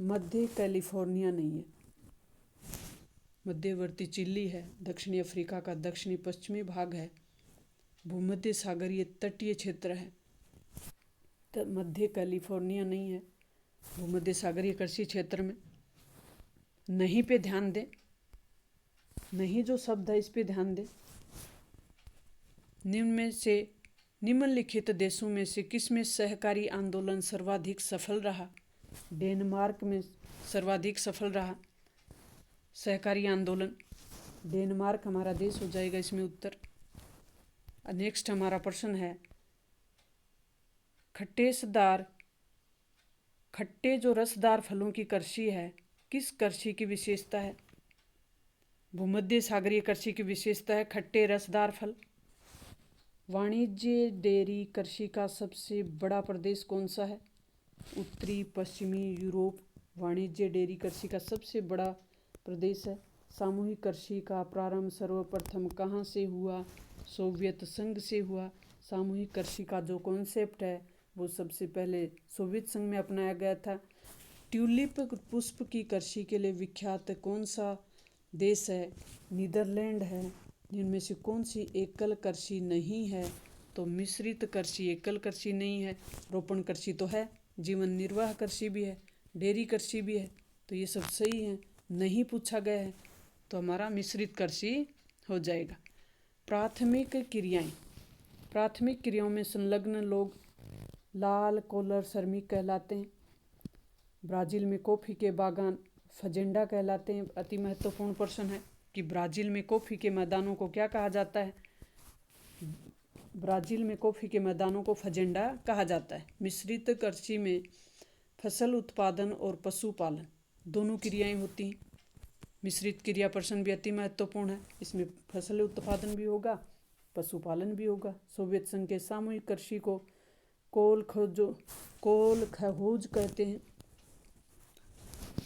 A: मध्य कैलिफोर्निया नहीं है, मध्यवर्ती चिली है, दक्षिणी अफ्रीका का दक्षिणी पश्चिमी भाग है। भूमध्य सागरीय तटीय क्षेत्र है, तो मध्य कैलिफोर्निया नहीं है। भूमध्य सागरीय कृषि क्षेत्र में नहीं पे ध्यान दें, नहीं जो शब्द है इस पे ध्यान दें। निम्नलिखित देशों में से किसमें सहकारी आंदोलन सर्वाधिक सफल रहा? डेनमार्क में सर्वाधिक सफल रहा सहकारी आंदोलन। डेनमार्क हमारा देश हो जाएगा इसमें उत्तर। नेक्स्ट हमारा प्रश्न है, खट्टे जो रसदार फलों की कृषि है, किस कृषि की विशेषता है? भूमध्य सागरीय कृषि की विशेषता है खट्टे रसदार फल। वाणिज्य डेयरी कृषि का सबसे बड़ा प्रदेश कौन सा है? उत्तरी पश्चिमी यूरोप वाणिज्य डेयरी कृषि का सबसे बड़ा प्रदेश है। सामूहिक कृषि का प्रारंभ सर्वप्रथम कहाँ से हुआ? सोवियत संघ से हुआ। सामूहिक कृषि का जो कॉन्सेप्ट है वो सबसे पहले सोवियत संघ में अपनाया गया था। ट्यूलिप पुष्प की कृषि के लिए विख्यात कौन सा देश है? नीदरलैंड है। जिनमें से कौन सी एकल कृषि नहीं है? तो मिश्रित कृषि एकल कृषि नहीं है। रोपण कृषि तो है, जीवन निर्वाह कृषि भी है, डेयरी कृषि भी है, तो ये सब सही है। नहीं पूछा गया है तो हमारा मिश्रित कृषि हो जाएगा। प्राथमिक क्रियाओं में संलग्न लोग लाल कॉलर श्रमिक कहलाते हैं। ब्राज़ील में कॉफ़ी के बागान फजेंडा कहलाते हैं। अति महत्वपूर्ण प्रश्न है कि ब्राज़ील में कॉफ़ी के मैदानों को क्या कहा जाता है? ब्राज़ील में कॉफ़ी के मैदानों को फजेंडा कहा जाता है। मिश्रित कृषि में फसल उत्पादन और पशुपालन दोनों क्रियाएं होती हैं। मिश्रित क्रिया प्रश्न भी अति महत्वपूर्ण है, इसमें फसल उत्पादन भी होगा, पशुपालन भी होगा। सोवियत संघ के सामूहिक कृषि को कोलखोज कहते हैं।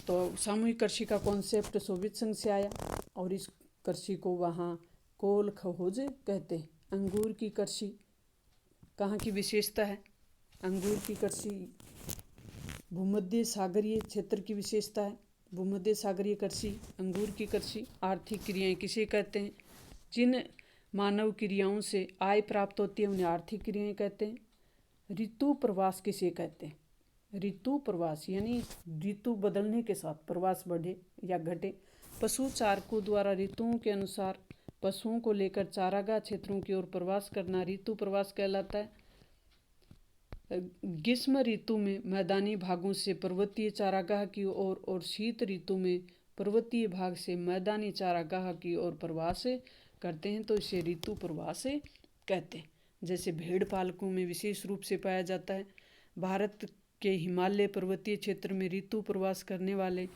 A: तो सामूहिक कृषि का कॉन्सेप्ट सोवियत संघ से आया और इस कृषि को वहाँ कोलखोज कहते हैं। अंगूर की कृषि कहाँ की विशेषता है? अंगूर की कृषि भूमध्य सागरीय क्षेत्र की विशेषता है। भूमध्य सागरीय कृषि अंगूर की कृषि। आर्थिक क्रियाएं किसे कहते हैं? जिन मानव क्रियाओं से आय प्राप्त होती है उन्हें आर्थिक क्रियाएं कहते हैं। ऋतु प्रवास किसे कहते हैं? ऋतु प्रवास यानी ऋतु बदलने के साथ प्रवास बढ़े या घटे। पशु चारकों द्वारा ऋतुओं के अनुसार पशुओं को लेकर चारागाह क्षेत्रों की ओर प्रवास करना ऋतु प्रवास कहलाता है। ग्रीष्म ऋतु में मैदानी भागों से पर्वतीय चारागाह की ओर और शीत ऋतु में पर्वतीय भाग से मैदानी चारागाह की ओर प्रवास करते हैं, तो इसे ऋतु प्रवास कहते हैं। जैसे भेड़ पालकों में विशेष रूप से पाया जाता है। भारत के हिमालय पर्वतीय क्षेत्र में ऋतु प्रवास करने वाले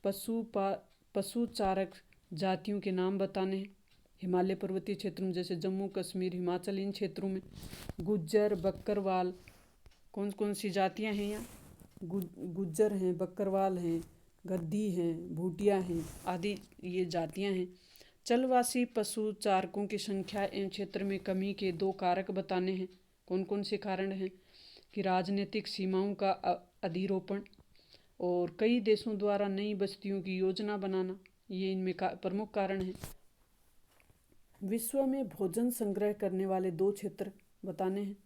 A: पशु चारक जातियों के नाम बताने हैं। हिमालय पर्वतीय क्षेत्र में जैसे जम्मू कश्मीर, हिमाचल, इन क्षेत्रों में गुज्जर, बकरवाल, कौन कौन सी जातियां हैं यहाँ? गुज्जर हैं, बकरवाल हैं, गद्दी हैं, भूटिया हैं आदि ये जातियां हैं। चलवासी पशु चारकों की संख्या इन क्षेत्र में कमी के दो कारक बताने हैं। कौन कौन से कारण हैं? कि राजनीतिक सीमाओं का अधिरोपण और कई देशों द्वारा नई बस्तियों की योजना बनाना, ये इनमें प्रमुख कारण हैं। विश्व में भोजन संग्रह करने वाले दो क्षेत्र बताने हैं।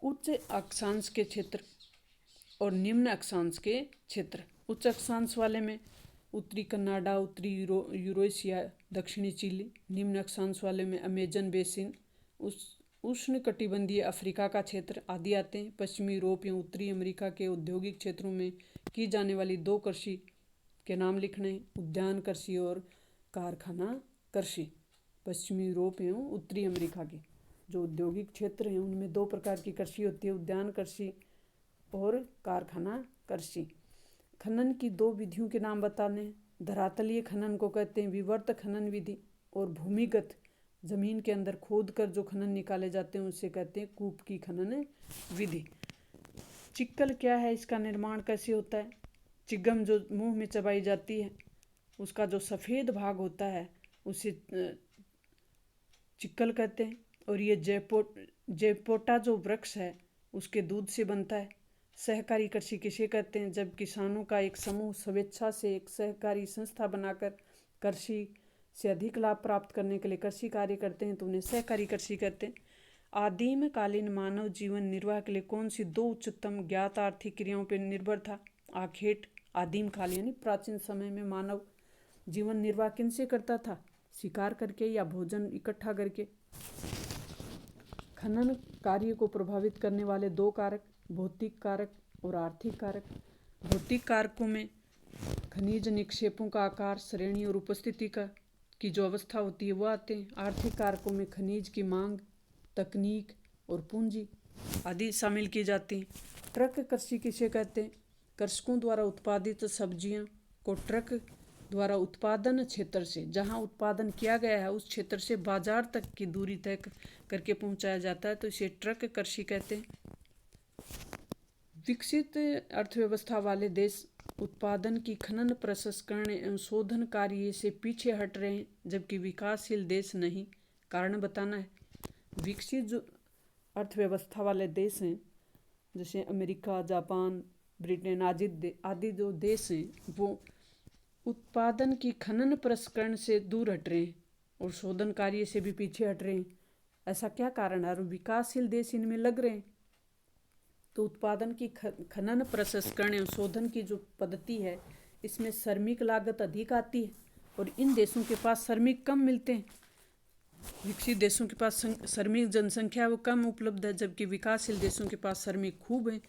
A: उच्च अक्षांश के क्षेत्र और निम्न अक्षांश के क्षेत्र। उच्च अक्षांश वाले में उत्तरी कनाडा, उत्तरी यूरेशिया, दक्षिणी चिली। निम्न अक्षांश वाले में अमेजन बेसिन, उष्णकटिबंधीय अफ्रीका का क्षेत्र आदि आते हैं। पश्चिमी यूरोप या उत्तरी अमेरिका के औद्योगिक क्षेत्रों में की जाने वाली दो कृषि के नाम लिखने हैं, उद्यान कृषि और कारखाना कृषि। पश्चिमी यूरोप एवं उत्तरी अमेरिका के जो औद्योगिक क्षेत्र हैं उनमें दो प्रकार की कृषि होती है, उद्यान कृषि और कारखाना कृषि। खनन की दो विधियों के नाम बताने हैं। धरातलीय खनन को कहते हैं विवर्त खनन विधि, और भूमिगत जमीन के अंदर खोद कर जो खनन निकाले जाते हैं उसे कहते हैं कूप की खनन विधि। चिक्कल क्या है, इसका निर्माण कैसे होता है? चिगम जो मुंह में चबाई जाती है उसका जो सफ़ेद भाग होता है उसे चिक्कल कहते हैं। और ये जैपोटा जो वृक्ष है उसके दूध से बनता है। सहकारी कृषि किसे कहते हैं? जब किसानों का एक समूह स्वेच्छा से एक सहकारी संस्था बनाकर कृषि से अधिक लाभ प्राप्त करने के लिए कृषि कार्य करते हैं तो उन्हें सहकारी कृषि कहते हैं। आदिम कालीन मानव जीवन निर्वाह के लिए कौन सी दो उच्चतम ज्ञात आर्थिक क्रियाओं पर निर्भर था? आखेट। आदिम काल यानी प्राचीन समय में मानव जीवन निर्वाह किनसे करता था? शिकार करके या भोजन इकट्ठा करके। खनन कार्य को प्रभावित करने वाले दो कारक, भौतिक कारक और आर्थिक कारक। भौतिक कारकों में खनिज निक्षेपों का आकार, श्रेणी और उपस्थिति की जो अवस्था होती है वो आते हैं। आर्थिक कारकों में खनिज की मांग, तकनीक और पूंजी आदि शामिल की जाती हैं। ट्रक कृषि किसे कहते हैं? कृषकों द्वारा उत्पादित सब्जियां को ट्रक द्वारा उत्पादन क्षेत्र से, जहां उत्पादन किया गया है उस क्षेत्र से बाजार तक की दूरी तय करके पहुंचाया जाता है तो इसे ट्रक कृषि कहते हैं। विकसित अर्थव्यवस्था वाले देश उत्पादन की खनन, प्रसंस्करण एवं शोधन कार्य से पीछे हट रहे हैं जबकि विकासशील देश नहीं। कारण बताना है। विकसित जो अर्थव्यवस्था वाले देश हैं जैसे अमेरिका, जापान, ब्रिटेन आदि जो देश हैं वो उत्पादन की खनन प्रसंस्करण से दूर हट रहे हैं और शोधन कार्य से भी पीछे हट रहे हैं। ऐसा क्या कारण है? और विकासशील देश इनमें लग रहे हैं। तो उत्पादन की खनन, प्रसंस्करण एवं शोधन की जो पद्धति है इसमें श्रमिक लागत अधिक आती है और इन देशों के पास श्रमिक कम मिलते हैं। विकसित देशों के पास श्रमिक जनसंख्या वो कम उपलब्ध है जबकि विकासशील देशों के पास श्रमिक खूब है,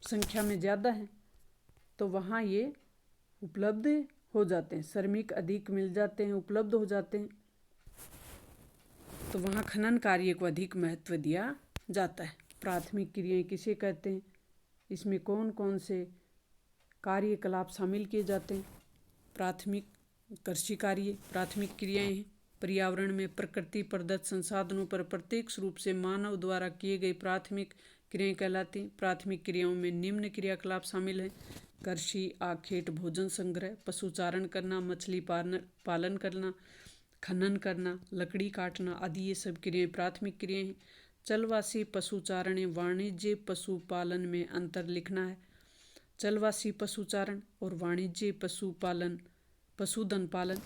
A: संख्या में ज़्यादा है, तो वहाँ ये उपलब्ध हो जाते हैं, श्रमिक अधिक मिल जाते हैं, उपलब्ध हो जाते हैं, तो वहाँ खनन कार्य को अधिक महत्व दिया जाता है। प्राथमिक क्रियाएं किसे कहते हैं? इसमें कौन कौन से कार्यकलाप शामिल किए जाते हैं? प्राथमिक कृषि कार्य प्राथमिक क्रियाएं हैं। पर्यावरण में प्रकृति प्रदत्त संसाधनों पर प्रत्यक्ष रूप से मानव द्वारा किए गए प्राथमिक क्रियाएं कहलाती हैं। प्राथमिक क्रियाओं में निम्न क्रियाकलाप शामिल हैं: कृषि, आखेट, भोजन संग्रह, पशुचारण करना, मछली पालन करना, खनन करना, लकड़ी काटना आदि ये सब क्रियाएं प्राथमिक क्रियाएं हैं। चलवासी पशुचारण एवं वाणिज्य पशुपालन में अंतर लिखना है। चलवासी पशुचारण और वाणिज्य पशुधन पालन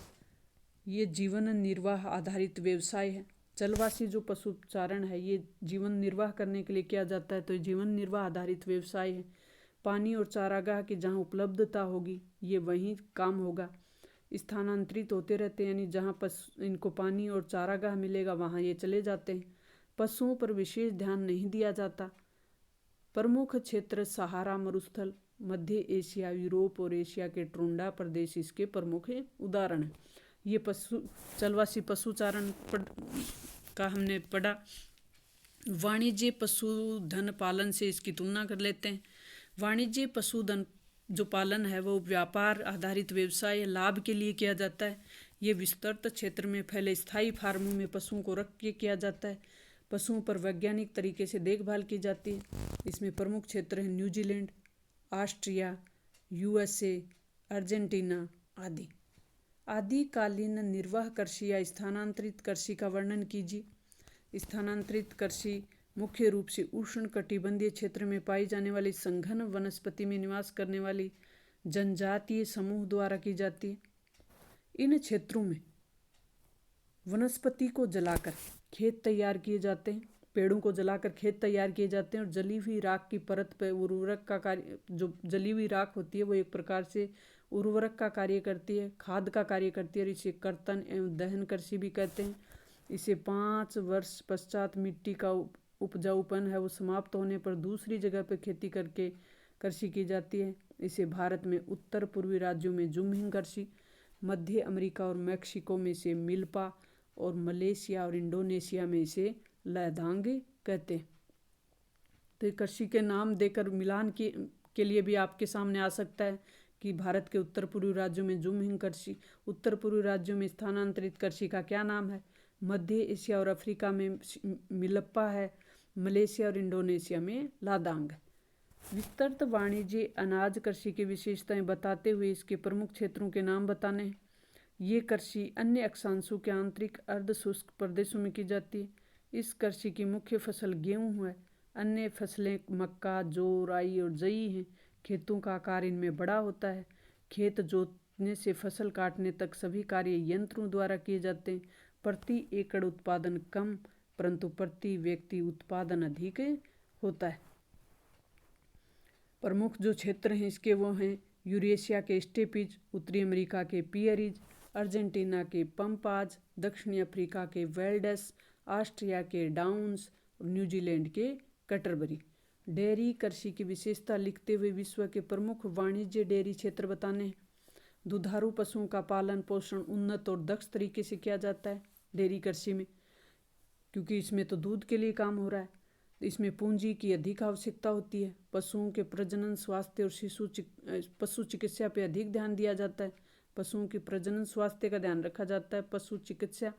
A: ये जीवन निर्वाह आधारित व्यवसाय है। चलवासी जो पशुचारण है ये जीवन निर्वाह करने के लिए किया जाता है तो जीवन निर्वाह आधारित व्यवसाय है। पानी और चारागाह की जहाँ उपलब्धता होगी ये वहीं काम होगा। स्थानांतरित होते रहते हैं यानी जहाँ इनको पानी और चारागाह मिलेगा वहाँ ये चले जाते हैं। पशुओं पर विशेष ध्यान नहीं दिया जाता। प्रमुख क्षेत्र सहारा मरुस्थल, मध्य एशिया, यूरोप और एशिया के टुंड्रा प्रदेश इसके प्रमुख उदाहरण हैं। ये चलवासी पशुचारण का हमने पढ़ा। वाणिज्य पशुधन पालन से इसकी तुलना कर लेते हैं। वाणिज्य पशुधन जो पालन है वो व्यापार आधारित व्यवसाय लाभ के लिए किया जाता है। ये विस्तृत क्षेत्र में फैले स्थायी फार्मों में पशुओं को रख के किया जाता है। पशुओं पर वैज्ञानिक तरीके से देखभाल की जाती है। इसमें प्रमुख क्षेत्र हैं न्यूजीलैंड, ऑस्ट्रिया, यूएसए, अर्जेंटीना आदि। आदिकालीन निर्वाह कृषि या स्थानांतरित कृषि का वर्णन कीजिए। स्थानांतरित कृषि मुख्य रूप से उष्ण कटिबंधीय क्षेत्र में पाई जाने वाली संघन वनस्पति में निवास करने वाली जनजातीय समूह द्वारा की जाती है। इन क्षेत्रों में वनस्पति को जलाकर खेत तैयार किए जाते हैं, पेड़ों को जलाकर खेत तैयार किए जाते हैं और जली हुई राख की परत पर उर्वरक का कार्य, जो जली हुई राख होती है वो एक प्रकार से उर्वरक का कार्य करती है, खाद का कार्य करती है और इसे कर्तन एवं दहन कृषि भी कहते हैं। इसे 5 वर्ष पश्चात मिट्टी का उपजाऊपन है वो समाप्त होने पर दूसरी जगह पर खेती करके कृषि की जाती है। इसे भारत में उत्तर पूर्वी राज्यों में जुमहिंग कृषि, मध्य अमेरिका और मैक्सिको में इसे मिल्पा और मलेशिया और इंडोनेशिया में इसे लैदांग कहते हैं। तो कृषि के नाम देकर मिलान के लिए भी आपके सामने आ सकता है कि भारत के उत्तर पूर्वी राज्यों में ज़ूमहिंग कृषि, उत्तर पूर्वी राज्यों में स्थानांतरित कृषि का क्या नाम है, मध्य एशिया और अफ्रीका में मिलप्पा है, मलेशिया और इंडोनेशिया में लादांग है। विस्तृत वाणिज्य अनाज कृषि की विशेषताएं बताते हुए इसके प्रमुख क्षेत्रों के नाम बताने हैं। ये कृषि अन्य अक्षांशों के आंतरिक अर्ध शुष्क प्रदेशों में की जाती है। इस कृषि की मुख्य फसल गेहूँ है। अन्य फसलें मक्का, जौ, राई और जई हैं। खेतों का आकार इनमें बड़ा होता है। खेत जोतने से फसल काटने तक सभी कार्य यंत्रों द्वारा किए जाते हैं। प्रति एकड़ उत्पादन कम परंतु प्रति व्यक्ति उत्पादन अधिक होता है। प्रमुख जो क्षेत्र हैं इसके वो हैं यूरेशिया के स्टेपीज, उत्तरी अमेरिका के पियरीज, अर्जेंटीना के पंपाज, दक्षिणी अफ्रीका के वेल्डेस, ऑस्ट्रिया के डाउन्स और न्यूजीलैंड के कटरबरी। डेयरी कृषि की विशेषता लिखते हुए विश्व के प्रमुख वाणिज्य डेयरी क्षेत्र बताने हैं। दुधारू पशुओं का पालन पोषण उन्नत और दक्ष तरीके से किया जाता है डेयरी कृषि में, क्योंकि इसमें तो दूध के लिए काम हो रहा है। इसमें पूंजी की अधिक आवश्यकता होती है। पशुओं के प्रजनन, स्वास्थ्य और पशु चिकित्सा पे अधिक ध्यान दिया जाता है। पशुओं की प्रजनन स्वास्थ्य का ध्यान रखा जाता है। पशु चिकित्सा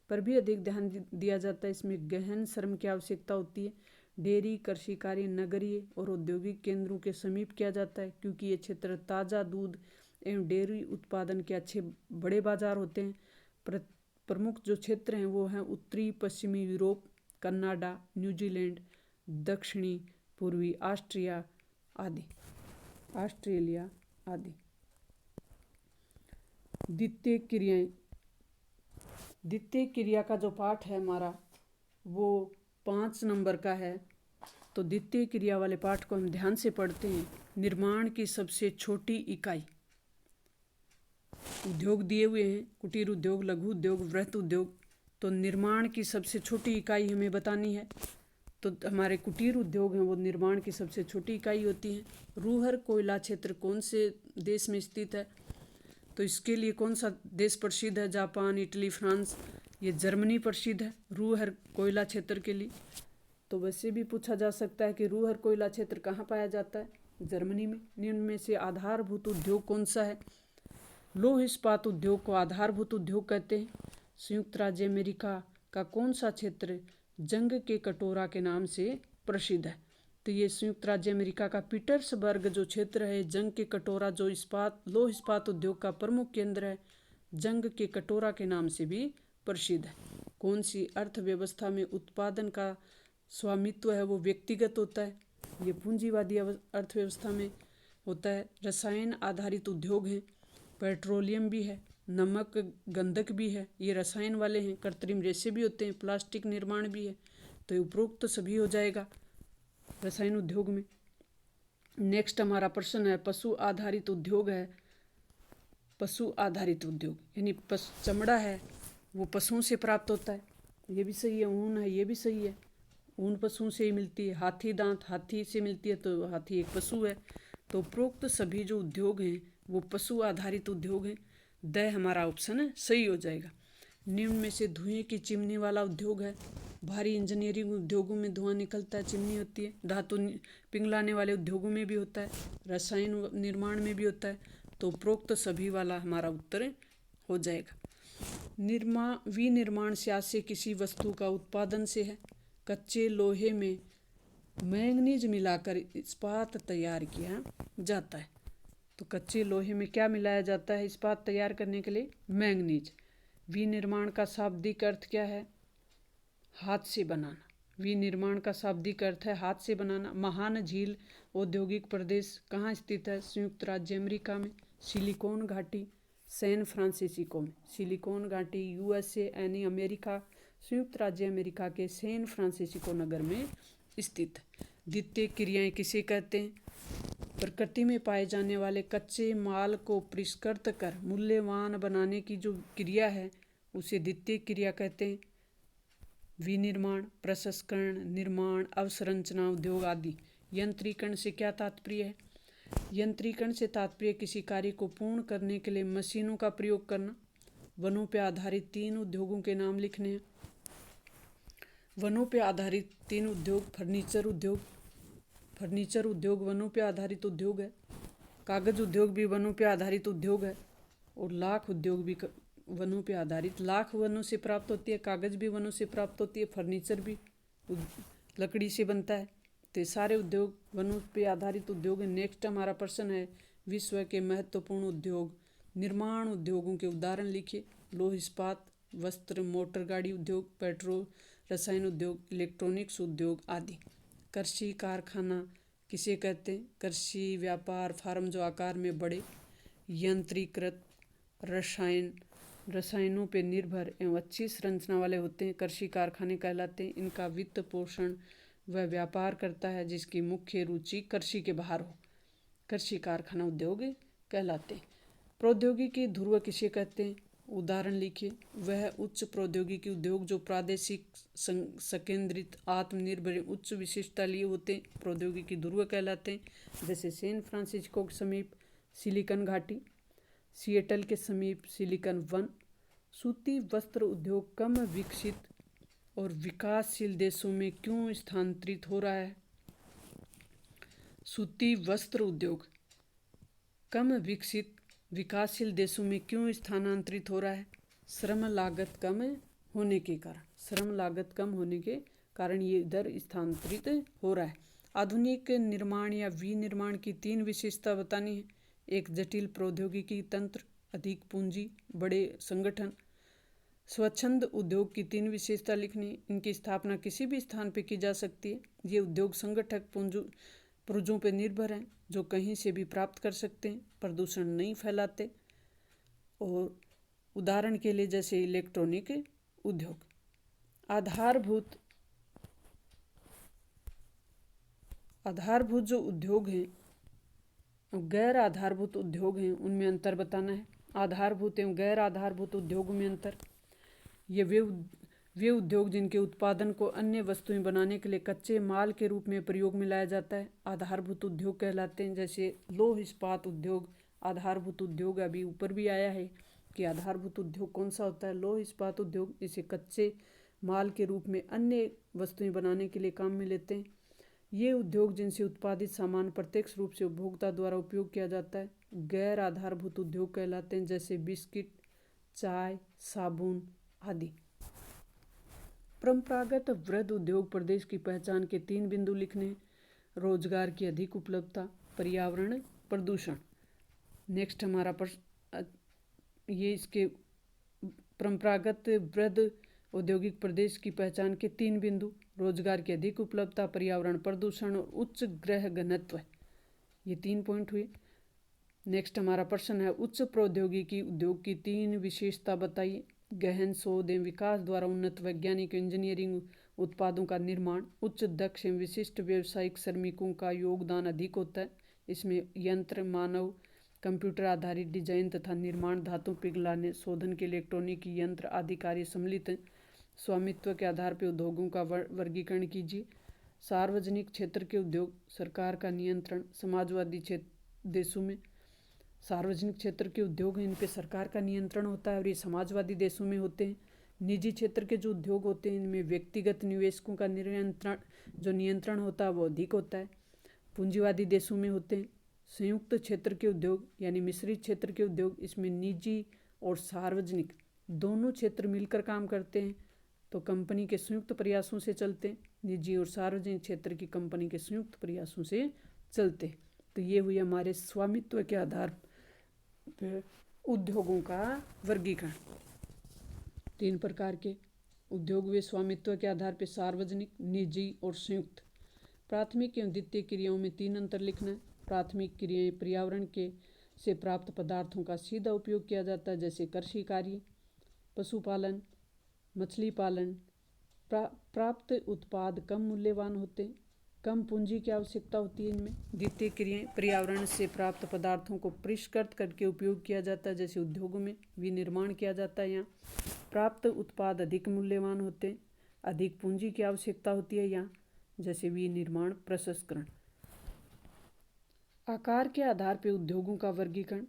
A: पर भी अधिक ध्यान दिया जाता है। इसमें गहन श्रम की आवश्यकता होती है। डेयरी कृषि कार्य नगरीय और औद्योगिक केंद्रों के समीप किया जाता है, क्योंकि ये क्षेत्र ताज़ा दूध एवं डेयरी उत्पादन के अच्छे बड़े बाजार होते हैं। प्रमुख जो क्षेत्र हैं वो हैं उत्तरी पश्चिमी यूरोप, कनाडा, न्यूजीलैंड, दक्षिणी पूर्वी ऑस्ट्रिया आदि, ऑस्ट्रेलिया आदि। द्वितीय क्रियाएं, द्वितीय क्रिया का जो पाठ है हमारा वो 5 नंबर का है। तो द्वितीय क्रिया वाले पाठ को हम ध्यान से पढ़ते हैं। निर्माण की सबसे छोटी इकाई। उद्योग दिए हुए हैं, कुटीर उद्योग, लघु उद्योग, वृहत उद्योग। तो निर्माण की सबसे छोटी इकाई हमें बतानी है। तो हमारे कुटीर उद्योग हैं वो निर्माण की सबसे छोटी इकाई होती है। रूहर कोयला क्षेत्र कौन से देश में स्थित है? तो इसके लिए कौन सा देश प्रसिद्ध है? Japan, Italy, France. ये जर्मनी प्रसिद्ध है रूहर कोयला क्षेत्र के लिए। तो वैसे भी पूछा जा सकता है कि रूहर कोयला क्षेत्र कहाँ पाया जाता है? जर्मनी में। निम्न में से आधारभूत उद्योग कौन सा है? लौह इस्पात उद्योग को आधारभूत उद्योग कहते हैं। संयुक्त राज्य अमेरिका का कौन सा क्षेत्र जंग के कटोरा के नाम से प्रसिद्ध है? तो ये संयुक्त राज्य अमेरिका का पीटर्सबर्ग जो क्षेत्र है, जंग के कटोरा जो लौह इस्पात उद्योग का प्रमुख केंद्र है, जंग के कटोरा के नाम से भी प्रसिद्ध है। कौन सी अर्थव्यवस्था में उत्पादन का स्वामित्व है वो व्यक्तिगत होता है? ये पूंजीवादी अर्थव्यवस्था में होता है। रसायन आधारित उद्योग हैं, पेट्रोलियम भी है, नमक गंधक भी है, ये रसायन वाले हैं। कृत्रिम रेशे भी होते हैं, प्लास्टिक निर्माण भी है। तो ये उपरोक्त तो सभी हो जाएगा रसायन उद्योग में। नेक्स्ट हमारा प्रश्न है पशु आधारित उद्योग है। पशु आधारित उद्योग यानी चमड़ा है वो पशुओं से प्राप्त होता है, ये भी सही है। ऊन है, ये भी सही है। ऊन पशुओं से ही मिलती है। हाथी दांत हाथी से मिलती है, तो हाथी एक पशु है। तो उपरोक्त सभी जो उद्योग हैं वो पशु आधारित उद्योग हैं। द हमारा ऑप्शन है सही हो जाएगा। निम्न में से धुएं की चिमनी वाला उद्योग है। भारी इंजीनियरिंग उद्योगों में धुआं निकलता है, चिमनी होती है। धातु पिघलाने वाले उद्योगों में भी होता है, रसायन निर्माण में भी होता है। तो उपरोक्त सभी वाला हमारा उत्तर हो जाएगा। विनिर्माण से आशय किसी वस्तु का उत्पादन से है। कच्चे लोहे में मैंगनीज मिलाकर इस्पात तैयार किया जाता है। तो कच्चे लोहे में क्या मिलाया जाता है इस्पात तैयार करने के लिए? मैंगनीज। विनिर्माण का शाब्दिक अर्थ क्या है? हाथ से बनाना। विनिर्माण का शाब्दिक अर्थ है हाथ से बनाना। महान झील औद्योगिक प्रदेश कहाँ स्थित है? संयुक्त राज्य अमेरिका में। सिलिकॉन घाटी सैन फ्रांसिस्को में। सिलिकॉन घाटी यूएसए यानी अमेरिका, संयुक्त राज्य अमेरिका के सैन फ्रांसिस्को नगर में स्थित है। द्वितीय क्रियाएं किसे कहते हैं? प्रकृति में पाए जाने वाले कच्चे माल को परिष्कृत कर मूल्यवान बनाने की जो क्रिया है उसे द्वितीय क्रिया कहते हैं। विनिर्माण, प्रसंस्करण, निर्माण, अवसंरचना उद्योग आदि। यंत्रीकरण से क्या तात्पर्य है? यंत्रीकरण से तात्पर्य किसी कार्य को पूर्ण करने के लिए मशीनों का प्रयोग करना। वनों पर आधारित 3 उद्योगों के नाम लिखने हैं। वनों पर आधारित 3 उद्योग: फर्नीचर उद्योग, फर्नीचर उद्योग वनों पर आधारित उद्योग है। कागज उद्योग भी वनों पर आधारित उद्योग है। और लाख उद्योग भी वनों पर आधारित, लाख वनों से प्राप्त होती है, कागज भी वनों से प्राप्त होती है, फर्नीचर भी लकड़ी से बनता है। तो सारे उद्योग वनों पे आधारित उद्योग है। नेक्स्ट हमारा प्रश्न है, विश्व के महत्वपूर्ण उद्योग, निर्माण उद्योगों के उदाहरण लिखिए। लौह इस्पात, वस्त्र, मोटर गाड़ी उद्योग, पेट्रोल, रसायन उद्योग, इलेक्ट्रॉनिक्स उद्योग आदि। कृषि कारखाना किसे कहते हैं? कृषि व्यापार फार्म जो आकार में बड़े, यंत्रीकृत, रसायनों पर निर्भर एवं अच्छी संरचना वाले होते हैं, कृषि कारखाने कहलाते हैं। इनका वित्त पोषण वह व्यापार करता है जिसकी मुख्य रुचि कृषि के बाहर हो, कृषि कारखाना उद्योग कहलाते हैं। प्रौद्योगिकी ध्रुव किसे कहते हैं? उदाहरण लिखिए। वह उच्च प्रौद्योगिकी उद्योग जो प्रादेशिक, संकेंद्रित, आत्मनिर्भर, उच्च विशिष्टता लिए होते हैं, प्रौद्योगिकी ध्रुव कहलाते हैं। जैसे सैन फ्रांसिस्को के समीप सिलिकॉन घाटी, सिएटल के समीप सिलिकॉन वन। सूती वस्त्र उद्योग कम विकसित और विकासशील देशों में क्यों स्थानांतरित हो रहा है? सूती वस्त्र उद्योग कम विकसित विकासशील देशों में क्यों स्थानांतरित हो रहा है? श्रम लागत कम होने के कारण, श्रम लागत कम होने के कारण ये इधर स्थानांतरित हो रहा है। आधुनिक निर्माण या विनिर्माण की 3 विशेषता बतानी है। एक, जटिल प्रौद्योगिकी तंत्र, अधिक पूंजी, बड़े संगठन। स्वच्छंद उद्योग की 3 विशेषता लिखनी। इनकी स्थापना किसी भी स्थान पर की जा सकती है। ये उद्योग संगठक पुर्जों पर निर्भर हैं जो कहीं से भी प्राप्त कर सकते हैं, प्रदूषण नहीं फैलाते। और उदाहरण के लिए जैसे इलेक्ट्रॉनिक उद्योग। आधारभूत जो उद्योग हैं, गैर आधारभूत उद्योग हैं, उनमें अंतर बताना है। आधारभूत एवं गैर आधारभूत उद्योग में अंतर। ये वे उद्योग जिनके उत्पादन को अन्य वस्तुएं बनाने के लिए कच्चे माल के रूप में प्रयोग में लाया जाता है, आधारभूत उद्योग कहलाते हैं। जैसे लौह इस्पात उद्योग आधारभूत उद्योग। अभी ऊपर भी आया है कि आधारभूत उद्योग कौन सा होता है। लौह इस्पात उद्योग इसे कच्चे माल के रूप में अन्य वस्तुएं बनाने के लिए काम में लेते हैं। ये उद्योग जिनसे उत्पादित सामान प्रत्यक्ष रूप से उपभोक्ता द्वारा उपयोग किया जाता है, गैर आधारभूत उद्योग कहलाते हैं। जैसे बिस्किट, चाय, साबुन आदि। परंपरागत वृहद उद्योग प्रदेश की पहचान के 3 बिंदु लिखने। रोजगार की अधिक उपलब्धता, पर्यावरण, प्रदूषण। नेक्स्ट हमारा ये इसके परंपरागत वृहद औद्योगिक प्रदेश की पहचान के 3 बिंदु, रोजगार की अधिक उपलब्धता, पर्यावरण, प्रदूषण और उच्च गृह घनत्व। ये 3 पॉइंट हुए। नेक्स्ट हमारा प्रश्न है, उच्च प्रौद्योगिकी उद्योग की 3 विशेषता बताइए। गहन शोध एवं विकास द्वारा उन्नत वैज्ञानिक इंजीनियरिंग उत्पादों का निर्माण, उच्च दक्ष एवं विशिष्ट व्यावसायिक श्रमिकों का योगदान अधिक होता है। इसमें यंत्र, मानव, कंप्यूटर आधारित डिजाइन तथा निर्माण, धातु पिघलाने, शोधन के इलेक्ट्रॉनिक यंत्र आदि कार्य सम्मिलित हैं। स्वामित्व के आधार पर उद्योगों का वर्गीकरण कीजिए। सार्वजनिक क्षेत्र के उद्योग, सरकार का नियंत्रण। समाजवादी देशों में सार्वजनिक क्षेत्र के उद्योग हैं, इन पे सरकार का नियंत्रण होता है और ये समाजवादी देशों में होते हैं। निजी क्षेत्र के जो उद्योग होते हैं, इनमें व्यक्तिगत निवेशकों का नियंत्रण होता है वो अधिक होता है, पूंजीवादी देशों में होते हैं। संयुक्त क्षेत्र के उद्योग यानी मिश्रित क्षेत्र के उद्योग, इसमें निजी और सार्वजनिक दोनों क्षेत्र मिलकर काम करते हैं तो कंपनी के संयुक्त प्रयासों से चलते हैं। निजी और सार्वजनिक क्षेत्र की कंपनी के संयुक्त प्रयासों से चलते। तो ये हुई हमारे स्वामित्व के आधार पर उद्योगों का वर्गीकरण। 3 प्रकार के उद्योग वे स्वामित्व के आधार पर सार्वजनिक, निजी और संयुक्त। प्राथमिक एवं द्वितीय क्रियाओं में 3 अंतर लिखना है। प्राथमिक क्रियाएं पर्यावरण के से प्राप्त पदार्थों का सीधा उपयोग किया जाता है, जैसे कृषि कार्य, पशुपालन, मछली पालन। प्राप्त उत्पाद कम मूल्यवान होते हैं, कम पूंजी की आवश्यकता होती है इनमें। द्वितीय क्रियाएं पर्यावरण से प्राप्त पदार्थों को परिष्कृत करके उपयोग किया जाता है, जैसे उद्योगों में विनिर्माण किया जाता है। यहाँ प्राप्त उत्पाद अधिक मूल्यवान होते हैं, अधिक पूंजी की आवश्यकता होती है यहाँ, जैसे विनिर्माण, प्रसंस्करण। आकार के आधार पर उद्योगों का वर्गीकरण।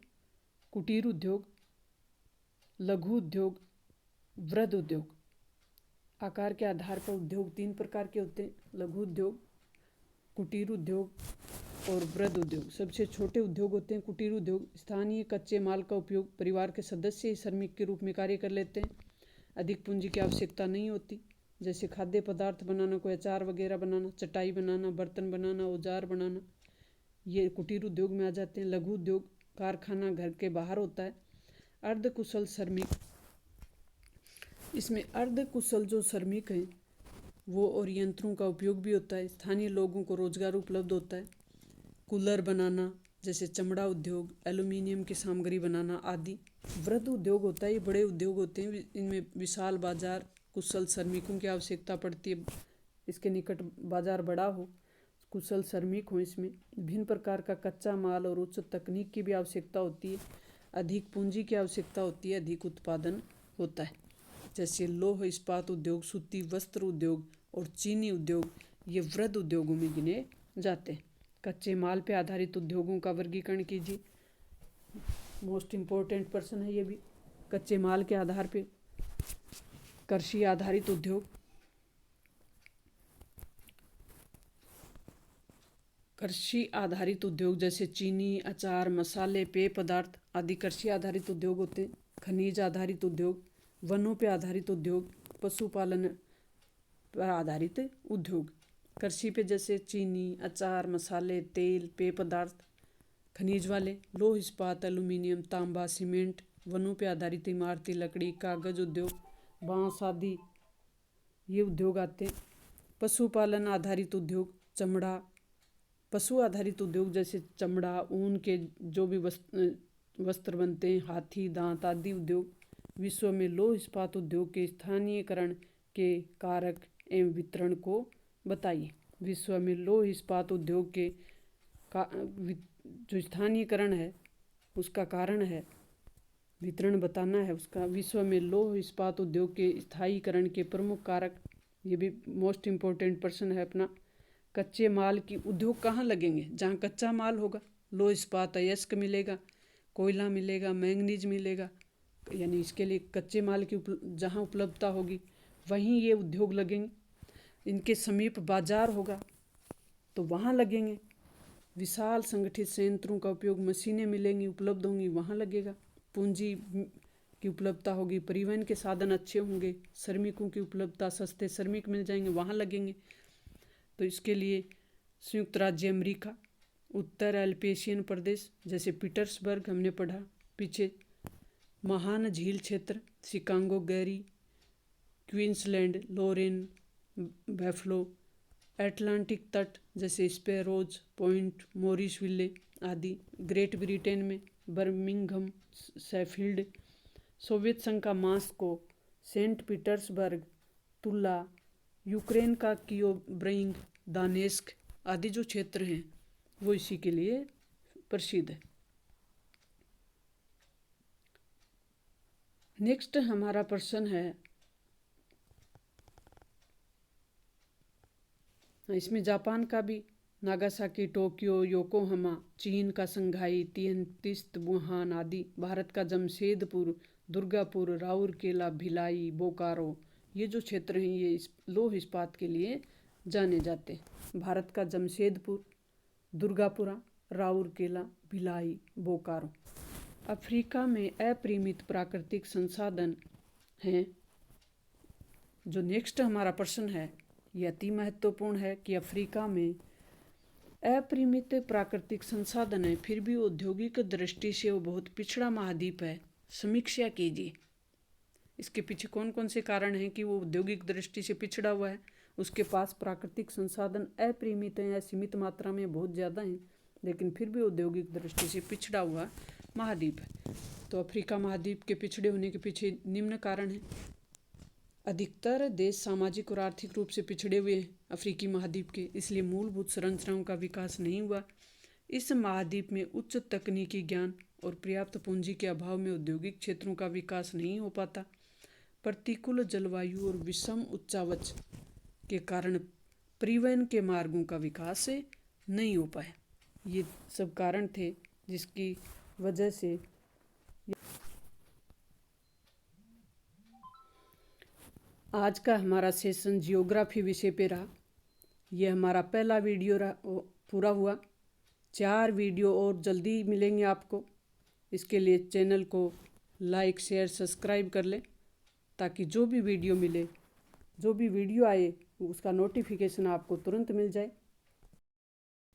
A: कुटीर उद्योग, लघु उद्योग, वृहद उद्योग। आकार के आधार पर उद्योग 3 प्रकार के होते हैं। लघु उद्योग, कुटीर उद्योग और वृहद उद्योग। सबसे छोटे उद्योग होते हैं कुटीर उद्योग। स्थानीय कच्चे माल का उपयोग परिवार के सदस्य ही श्रमिक के रूप में कार्य कर लेते हैं। अधिक पूंजी की आवश्यकता नहीं होती, जैसे खाद्य पदार्थ बनाना, कोई अचार वगैरह बनाना, चटाई बनाना, बर्तन बनाना, औजार बनाना, ये कुटीर उद्योग में आ जाते हैं। लघु उद्योग कारखाना घर के बाहर होता है। अर्धकुशल श्रमिक, इसमें अर्धकुशल जो श्रमिक हैं वो और यंत्रों का उपयोग भी होता है। स्थानीय लोगों को रोजगार उपलब्ध होता है। कूलर बनाना, जैसे चमड़ा उद्योग, एल्यूमिनियम की सामग्री बनाना आदि। वृहद उद्योग होता है, ये बड़े उद्योग होते हैं, इनमें विशाल बाजार, कुशल श्रमिकों की आवश्यकता पड़ती है। इसके निकट बाजार बड़ा हो, कुशल श्रमिक हो, इसमें विभिन्न प्रकार का कच्चा माल और उच्च तकनीक की भी आवश्यकता होती है। अधिक पूंजी की आवश्यकता होती है, अधिक उत्पादन होता है। जैसे लौह इस्पात उद्योग, सूती वस्त्र उद्योग और चीनी उद्योग, ये वृहद उद्योगों में गिने जाते हैं। कच्चे माल पे आधारित उद्योगों का वर्गीकरण कीजिए। मोस्ट इम्पोर्टेंट प्रश्न है ये भी। कच्चे माल के आधार पे कृषि आधारित उद्योग, कृषि आधारित उद्योग जैसे चीनी, अचार, मसाले, पेय पदार्थ आदि कृषि आधारित उद्योग होते हैं। खनिज आधारित उद्योग, वनों पे आधारित उद्योग, पशुपालन पर आधारित उद्योग। कृषि पे जैसे चीनी, अचार, मसाले, तेल, पेय पदार्थ। खनिज वाले लौह इस्पात, एल्यूमिनियम, तांबा, सीमेंट। वनों पे आधारित इमारती लकड़ी, कागज उद्योग, बांस आदि ये उद्योग आते हैं। पशुपालन आधारित उद्योग, चमड़ा, पशु आधारित उद्योग जैसे चमड़ा, ऊन के जो भी वस्त्र बनते हैं, हाथी दांत आदि उद्योग। विश्व में लौह इस्पात उद्योग के स्थानीयकरण के कारक एवं वितरण को बताइए। विश्व में लौह इस्पात उद्योग के जो स्थानीयकरण है उसका कारण है, वितरण बताना है उसका। विश्व में लौह इस्पात उद्योग के स्थायीकरण के प्रमुख कारक, ये भी मोस्ट इम्पोर्टेंट प्रश्न है अपना। कच्चे माल की उद्योग कहाँ लगेंगे? जहाँ कच्चा माल होगा, लौह इस्पात अयस्क मिलेगा, कोयला मिलेगा, मैंगनीज मिलेगा, यानी इसके लिए कच्चे माल की जहाँ उपलब्धता होगी वहीं ये उद्योग लगेंगे। इनके समीप बाजार होगा तो वहाँ लगेंगे। विशाल संगठित संयंत्रों का उपयोग, मशीनें मिलेंगी, उपलब्ध होंगी, वहाँ लगेगा। पूंजी की उपलब्धता होगी, परिवहन के साधन अच्छे होंगे, श्रमिकों की उपलब्धता, सस्ते श्रमिक मिल जाएंगे, वहाँ लगेंगे। तो इसके लिए संयुक्त राज्य अमेरिका, उत्तर एल्पेशियन प्रदेश जैसे पीटर्सबर्ग हमने पढ़ा पीछे, महान झील क्षेत्र शिकागो, गैरी, क्वींसलैंड, लोरेन, बैफलो, एटलांटिक तट जैसे स्पैरोज पॉइंट, मॉरिस विले आदि। ग्रेट ब्रिटेन में बर्मिंघम, शेफील्ड। सोवियत संघ का मॉस्को, सेंट पीटर्सबर्ग, तुला। यूक्रेन का कियोव, दानेस्क आदि जो क्षेत्र हैं वो इसी के लिए प्रसिद्ध है। नेक्स्ट हमारा प्रश्न है, इसमें जापान का भी, नागासाकी, टोक्यो, योकोहामा। चीन का शंघाई, तिएनजिन, वुहान आदि। भारत का जमशेदपुर, दुर्गापुर, राउरकेला, भिलाई, बोकारो, ये जो क्षेत्र हैं ये लौह इस्पात के लिए जाने जाते हैं। भारत का जमशेदपुर, दुर्गापुरा, राउरकेला, भिलाई, बोकारो। अफ्रीका में अपरिमित प्राकृतिक संसाधन हैं। जो नेक्स्ट हमारा प्रश्न है ये अति महत्वपूर्ण है कि अफ्रीका में अपरिमित प्राकृतिक संसाधन है, फिर भी औद्योगिक दृष्टि से वो बहुत पिछड़ा महाद्वीप है। समीक्षा कीजिए इसके पीछे कौन कौन से कारण हैं कि वो औद्योगिक दृष्टि से पिछड़ा हुआ है। उसके पास प्राकृतिक संसाधन अपरिमित हैं या सीमित मात्रा में बहुत ज़्यादा हैं, लेकिन फिर भी औद्योगिक दृष्टि से पिछड़ा हुआ महाद्वीप है। तो अफ्रीका महाद्वीप के पिछड़े होने के पीछे निम्न कारण हैं। अधिकतर देश सामाजिक और आर्थिक रूप से पिछड़े हुए हैं अफ्रीकी महाद्वीप के, इसलिए मूलभूत संरचनाओं का विकास नहीं हुआ। इस महाद्वीप में उच्च तकनीकी ज्ञान और पर्याप्त पूंजी के अभाव में औद्योगिक क्षेत्रों का विकास नहीं हो पाता। प्रतिकूल जलवायु और विषम उच्चावच के कारण परिवहन के मार्गों का विकास नहीं हो पाया। ये सब कारण थे जिसकी वजह से आज का हमारा सेशन जियोग्राफी विषय पे रहा। ये हमारा पहला वीडियो पूरा हुआ। 4 वीडियो और जल्दी मिलेंगे आपको। इसके लिए चैनल को लाइक शेयर सब्सक्राइब कर लें, ताकि जो भी वीडियो मिले, जो भी वीडियो आए उसका नोटिफिकेशन आपको तुरंत मिल जाए।